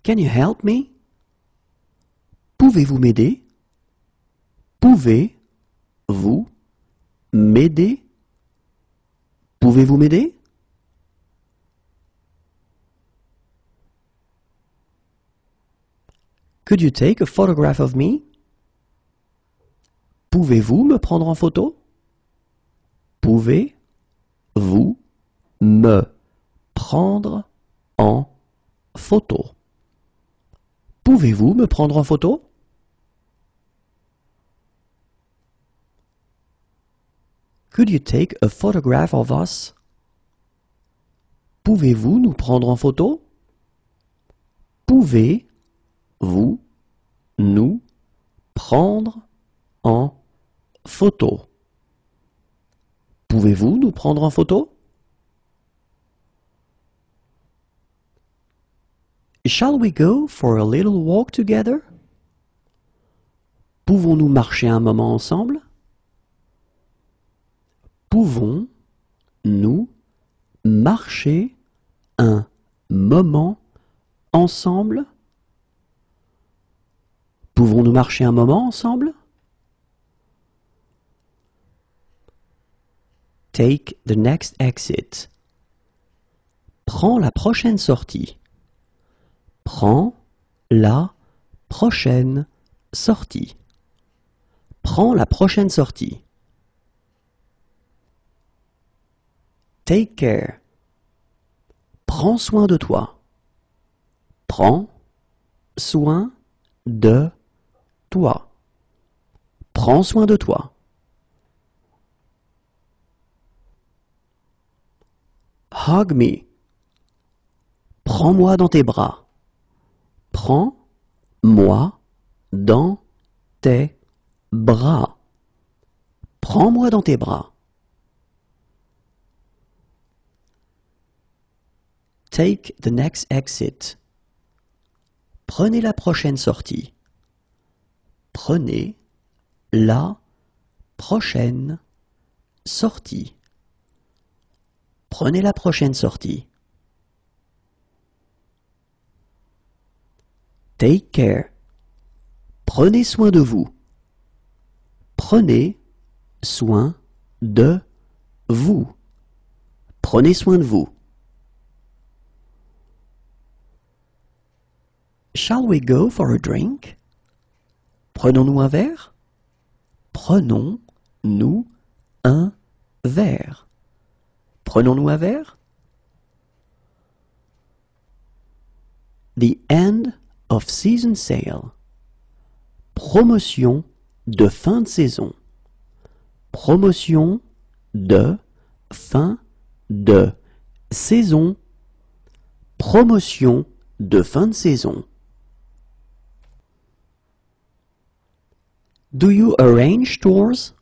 Can you help me? Pouvez-vous m'aider? Pouvez-vous m'aider? Pouvez-vous m'aider? Could you take a photograph of me? Pouvez-vous me prendre en photo? Pouvez-vous me prendre en photo? Pouvez-vous me prendre en photo? Could you take a photograph of us? Pouvez-vous nous prendre en photo? Pouvez-vous nous prendre en photo? Pouvez-vous nous prendre en photo? Shall we go for a little walk together? Pouvons-nous marcher un moment ensemble? Pouvons-nous marcher un moment ensemble? Pouvons-nous marcher un moment ensemble? Take the next exit. Prends la prochaine sortie. Prends la prochaine sortie. Prends la prochaine sortie. Take care. Prends soin de toi. Prends soin de toi. Prends soin de toi. Hug me. Prends-moi dans tes bras. Prends-moi dans tes bras. Prends-moi dans tes bras. Take the next exit. Prenez la prochaine sortie. Prenez la prochaine sortie. Prenez la prochaine sortie. Take care. Prenez soin de vous. Prenez soin de vous. Prenez soin de vous. Shall we go for a drink? Prenons-nous un verre? Prenons-nous un verre? Prenons-nous un verre? The end of season sale. Promotion de fin de saison. Promotion de fin de saison. Promotion de fin de saison. Do you arrange tours?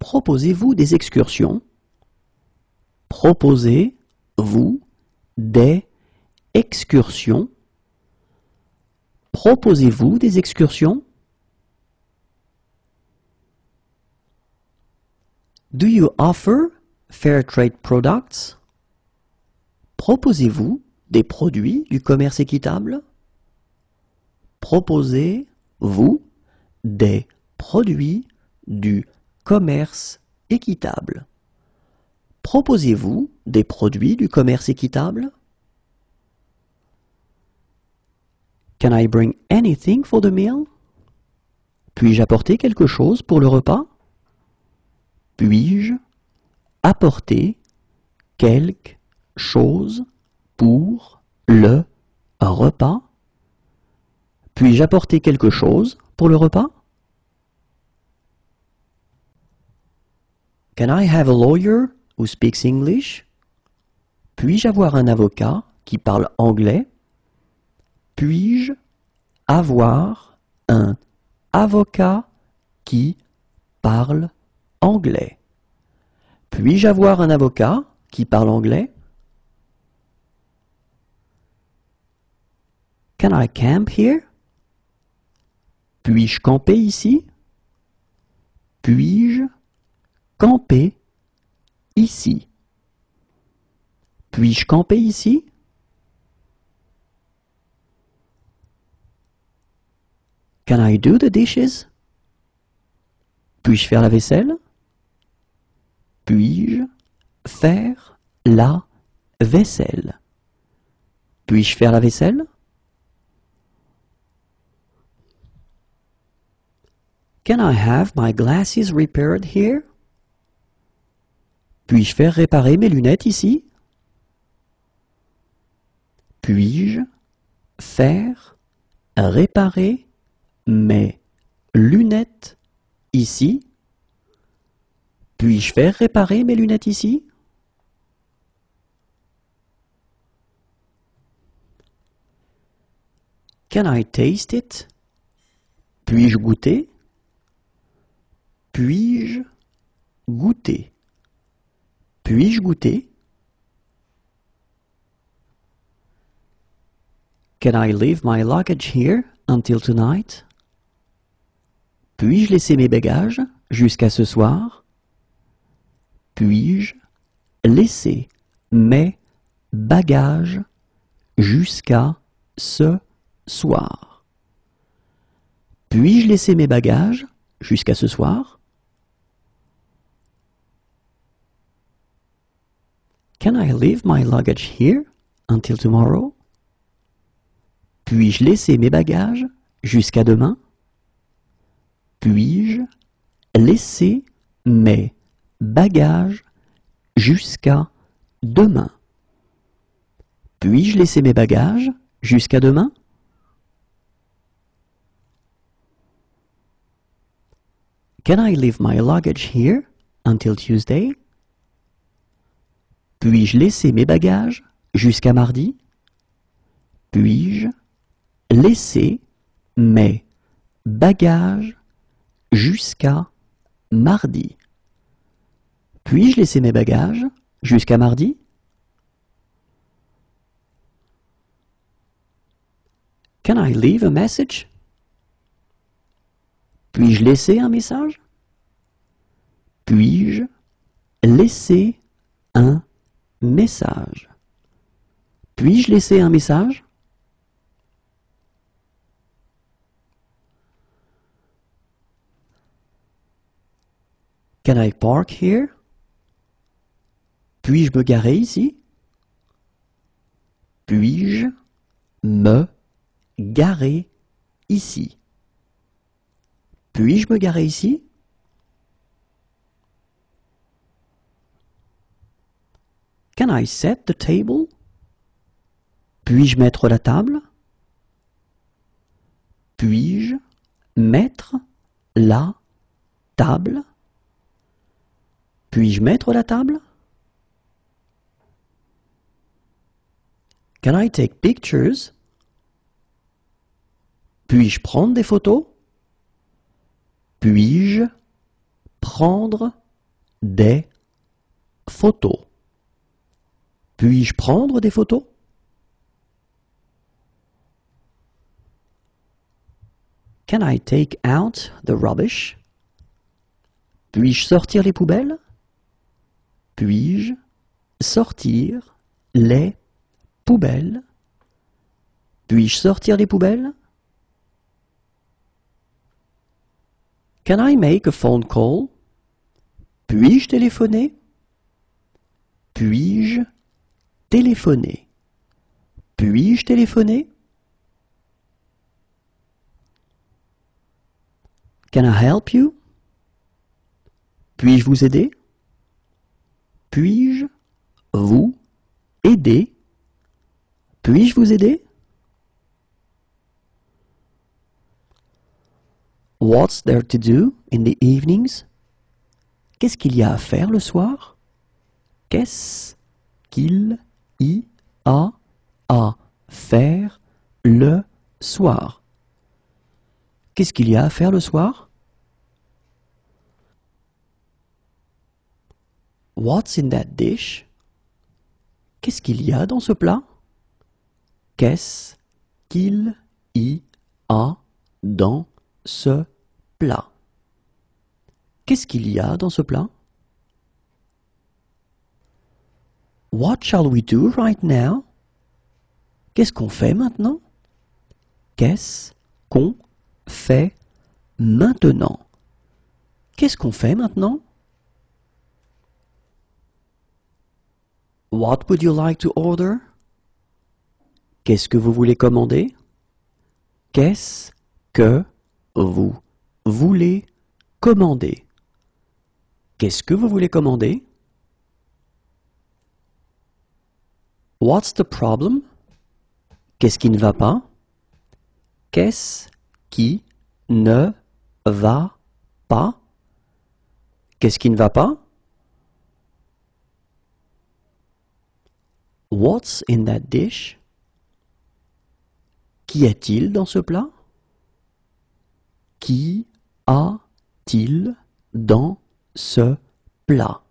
Proposez-vous des excursions? Proposez-vous des excursions? Proposez-vous des excursions? Do you offer fair trade products? Proposez-vous des produits du commerce équitable? Proposez-vous des produits du commerce équitable? Proposez-vous des produits du commerce équitable? Can I bring anything for the meal? Puis-je apporter quelque chose pour le repas? Puis-je apporter quelque chose pour le repas? Puis-je apporter quelque chose pour le repas? Can I have a lawyer who speaks English? Puis-je avoir un avocat qui parle anglais? Puis-je avoir un avocat qui parle anglais? Puis-je avoir un avocat qui parle anglais? Can I camp here? Puis-je camper ici? Puis-je camper ici? Puis-je camper ici? Can I do the dishes? Puis-je faire la vaisselle? Puis-je faire la vaisselle? Puis-je faire la vaisselle? Can I have my glasses repaired here? Puis-je faire réparer mes lunettes ici? Puis-je faire réparer mes lunettes ici? Puis-je faire réparer mes lunettes ici? Can I taste it? Puis-je goûter? Puis-je goûter? Puis-je goûter? Can I leave my luggage here until tonight? Puis-je laisser mes bagages jusqu'à ce soir? Puis-je laisser mes bagages jusqu'à ce soir? Puis-je laisser mes bagages jusqu'à ce soir? Can I leave my luggage here until tomorrow? Puis-je laisser mes bagages jusqu'à demain? Puis-je laisser mes bagages jusqu'à demain? Puis-je laisser mes bagages jusqu'à demain? Can I leave my luggage here until Tuesday? Puis-je laisser mes bagages jusqu'à mardi? Puis-je laisser mes bagages jusqu'à mardi? Puis-je laisser mes bagages jusqu'à mardi? Can I leave a message? Puis-je laisser un message? Puis-je laisser un message? Puis-je laisser un message? Can I park here? Puis-je me garer ici? Puis-je me garer ici? Puis-je me garer ici? Can I set the table? Puis-je mettre la table? Puis-je mettre la table? Puis-je mettre la table? Can I take pictures? Puis-je prendre des photos? Puis-je prendre des photos? Puis-je prendre des photos? Can I take out the rubbish? Puis-je sortir les poubelles? Puis-je sortir les poubelles? Puis-je sortir les poubelles? Can I make a phone call? Puis-je téléphoner? Puis-je téléphoner? Puis-je téléphoner? Can I help you? Puis-je vous aider? Puis-je vous aider? Puis-je vous aider? What's there to do in the evenings? Qu'est-ce qu'il y a à faire le soir? Qu'est-ce qu'il y a à faire le soir? Qu'est-ce qu'il y a à faire le soir? What's in that dish? Qu'est-ce qu'il y a dans ce plat? Qu'est-ce qu'il y a dans ce plat? Qu'est-ce qu'il y a dans ce plat? What shall we do right now? Qu'est-ce qu'on fait maintenant? Qu'est-ce qu'on fait maintenant? Qu'est-ce qu'on fait maintenant? What would you like to order? Qu'est-ce que vous voulez commander? Qu'est-ce que vous voulez commander? Qu'est-ce que vous voulez commander? What's the problem? Qu'est-ce qui ne va pas? Qu'est-ce qui ne va pas? Qu'est-ce qui ne va pas? What's in that dish? Qu'y a-t-il dans ce plat? Qu'y a-t-il dans ce plat?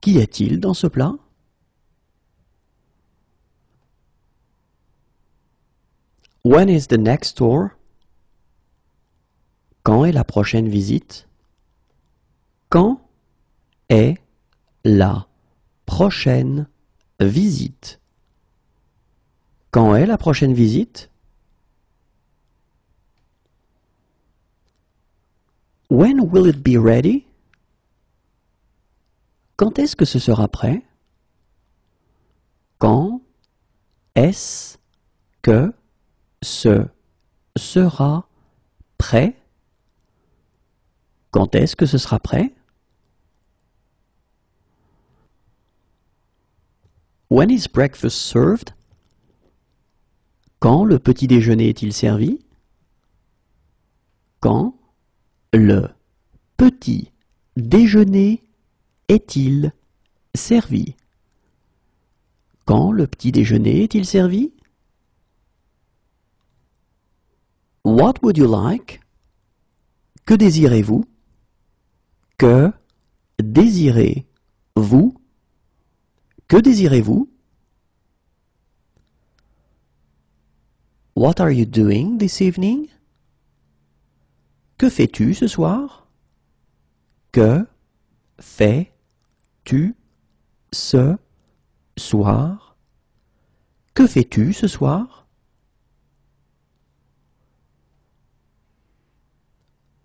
Qu'y a-t-il dans ce plat? When is the next tour? Quand est la prochaine visite? Quand est la prochaine visite? Quand est la prochaine visite? When will it be ready? Quand est-ce que ce sera prêt? Quand est-ce que ce sera prêt? Quand est-ce que ce sera prêt? When is breakfast served? Quand le petit déjeuner est-il servi? Quand le petit déjeuner est-il servi? Quand le petit déjeuner est-il servi? What would you like? Que désirez-vous? Que désirez-vous? Que désirez-vous? What are you doing this evening? Que fais-tu ce soir? Que fais-tu ce soir? Que fais-tu ce soir?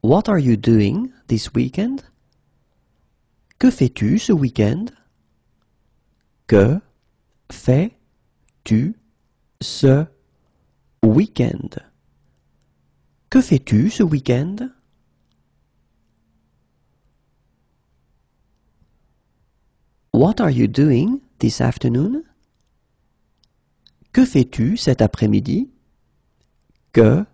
What are you doing this weekend? Que fais-tu ce week-end? Que fais-tu ce week-end? Que fais-tu ce week-end? What are you doing this afternoon? Que fais-tu cet après-midi? Que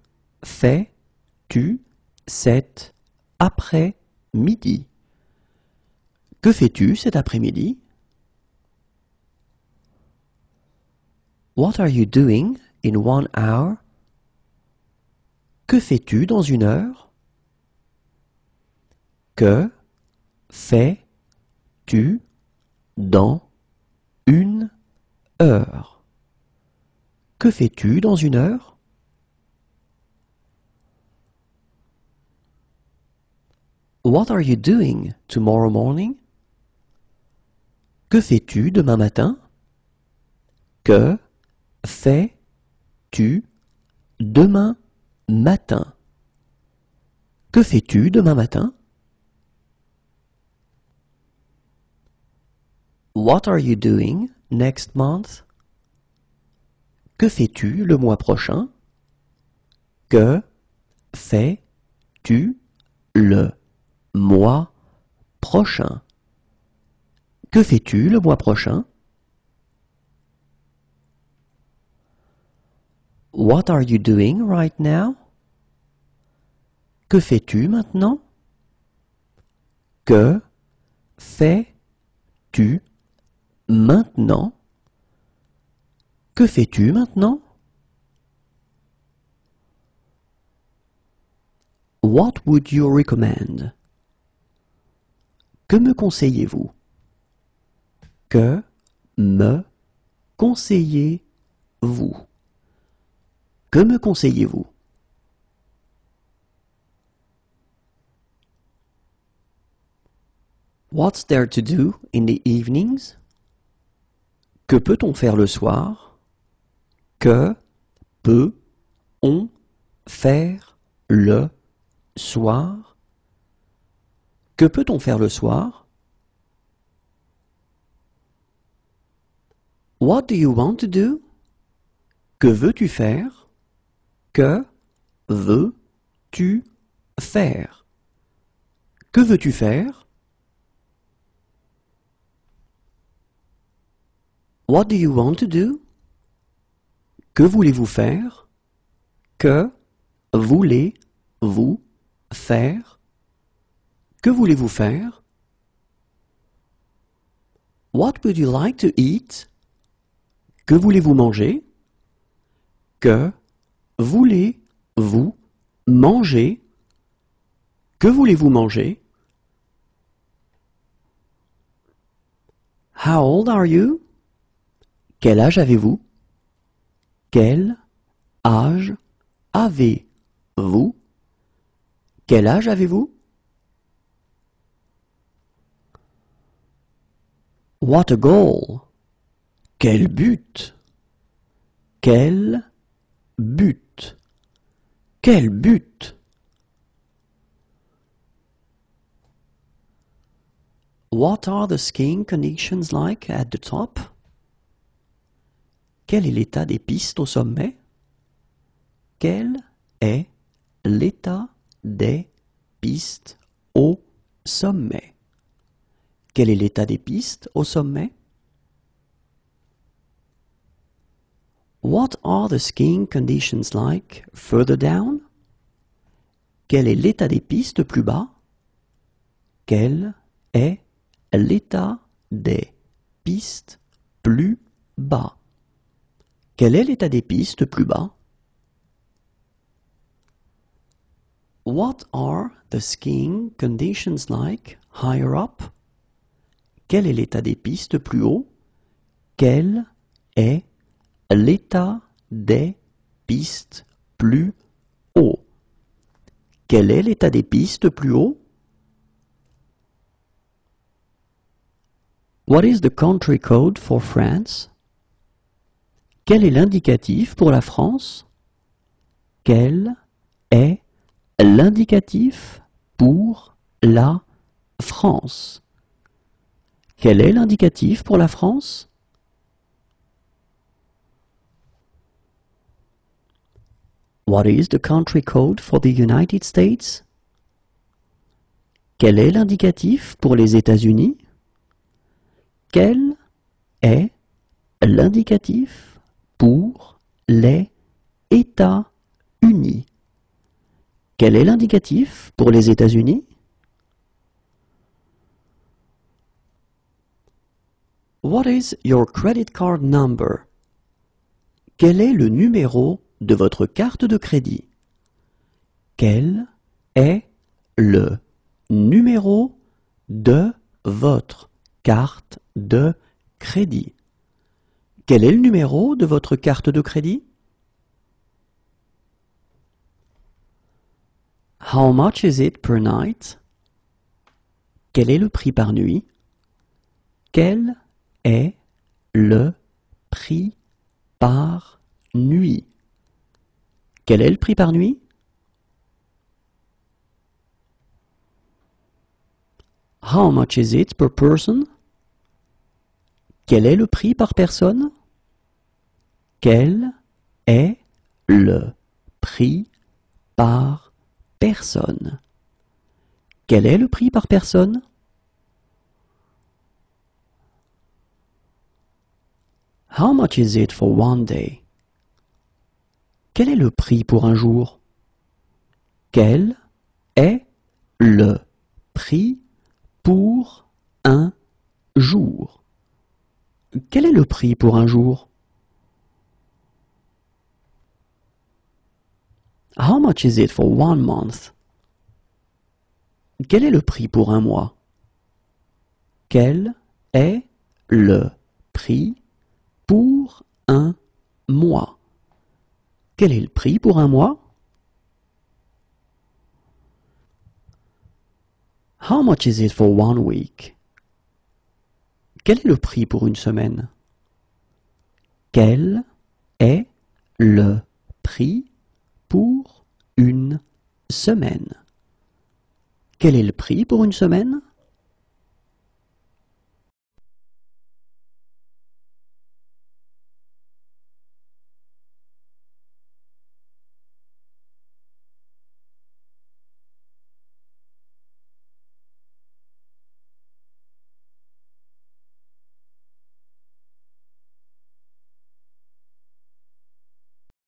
fais-tu cet après-midi? Que fais-tu cet après-midi? What are you doing in 1 hour? Que fais-tu dans 1 heure? Que fais-tu dans une heure? Que fais-tu dans une heure? What are you doing tomorrow morning? Que fais-tu demain matin? Que fais-tu demain matin? Que fais-tu demain matin? What are you doing next month? Que fais-tu le mois prochain? Que fais-tu le mois prochain? Que fais-tu le mois prochain? What are you doing right now? Que fais-tu maintenant? Que fais-tu maintenant? Que fais-tu maintenant? What would you recommend? Que me conseillez-vous? Que me conseillez-vous? Que me conseillez-vous? What's there to do in the evenings? Que peut-on faire le soir? Que peut-on faire le soir? Que peut-on faire le soir? What do you want to do? Que veux-tu faire? Que veux-tu faire? Que veux-tu faire? What do you want to do? Que voulez-vous faire? Que voulez-vous faire? Que voulez-vous faire? What would you like to eat? Que voulez-vous manger? Que voulez-vous manger? Que voulez-vous manger? How old are you? Quel âge avez-vous? Quel âge avez-vous? Quel âge avez-vous? What a goal! Quel but! Quel but! Quel but! What are the skiing conditions like at the top? Quel est l'état des pistes au sommet? Quel est l'état des pistes au sommet? Quel est l'état des pistes au sommet? What are the skiing conditions like further down? Quel est l'état des pistes plus bas? Quel est l'état des pistes plus bas? Quel est l'état des pistes plus bas? What are the skiing conditions like higher up? Quel est l'état des pistes plus haut? Quel est l'état des pistes plus haut? Quel est l'état des pistes plus haut? What is the country code for France? Quel est l'indicatif pour la France? Quel est l'indicatif pour la France? Quel est l'indicatif pour la France? What is the country code for the United States? Quel est l'indicatif pour les États-Unis? Quel est l'indicatif pour les États-Unis? Quel est l'indicatif pour les États-Unis? What is your credit card number? Quel est le numéro de votre carte de crédit? Quel est le numéro de votre carte de crédit? Quel est le numéro de votre carte de crédit? How much is it per night? Quel est le prix par nuit? Quel est le prix par nuit? Quel est le prix par nuit? How much is it per person? Quel est le prix par personne? Quel est le prix par personne? Quel est le prix par personne? How much is it for one day? Quel est le prix pour un jour? Quel est le prix pour un jour? Quel est le prix pour un jour? How much is it for one month? Quel est le prix pour un mois? Quel est le prix pour un mois? Quel est le prix pour un mois? How much is it for one week? Quel est le prix pour une semaine? Quel est le prix pour une semaine? Quel est le prix pour une semaine?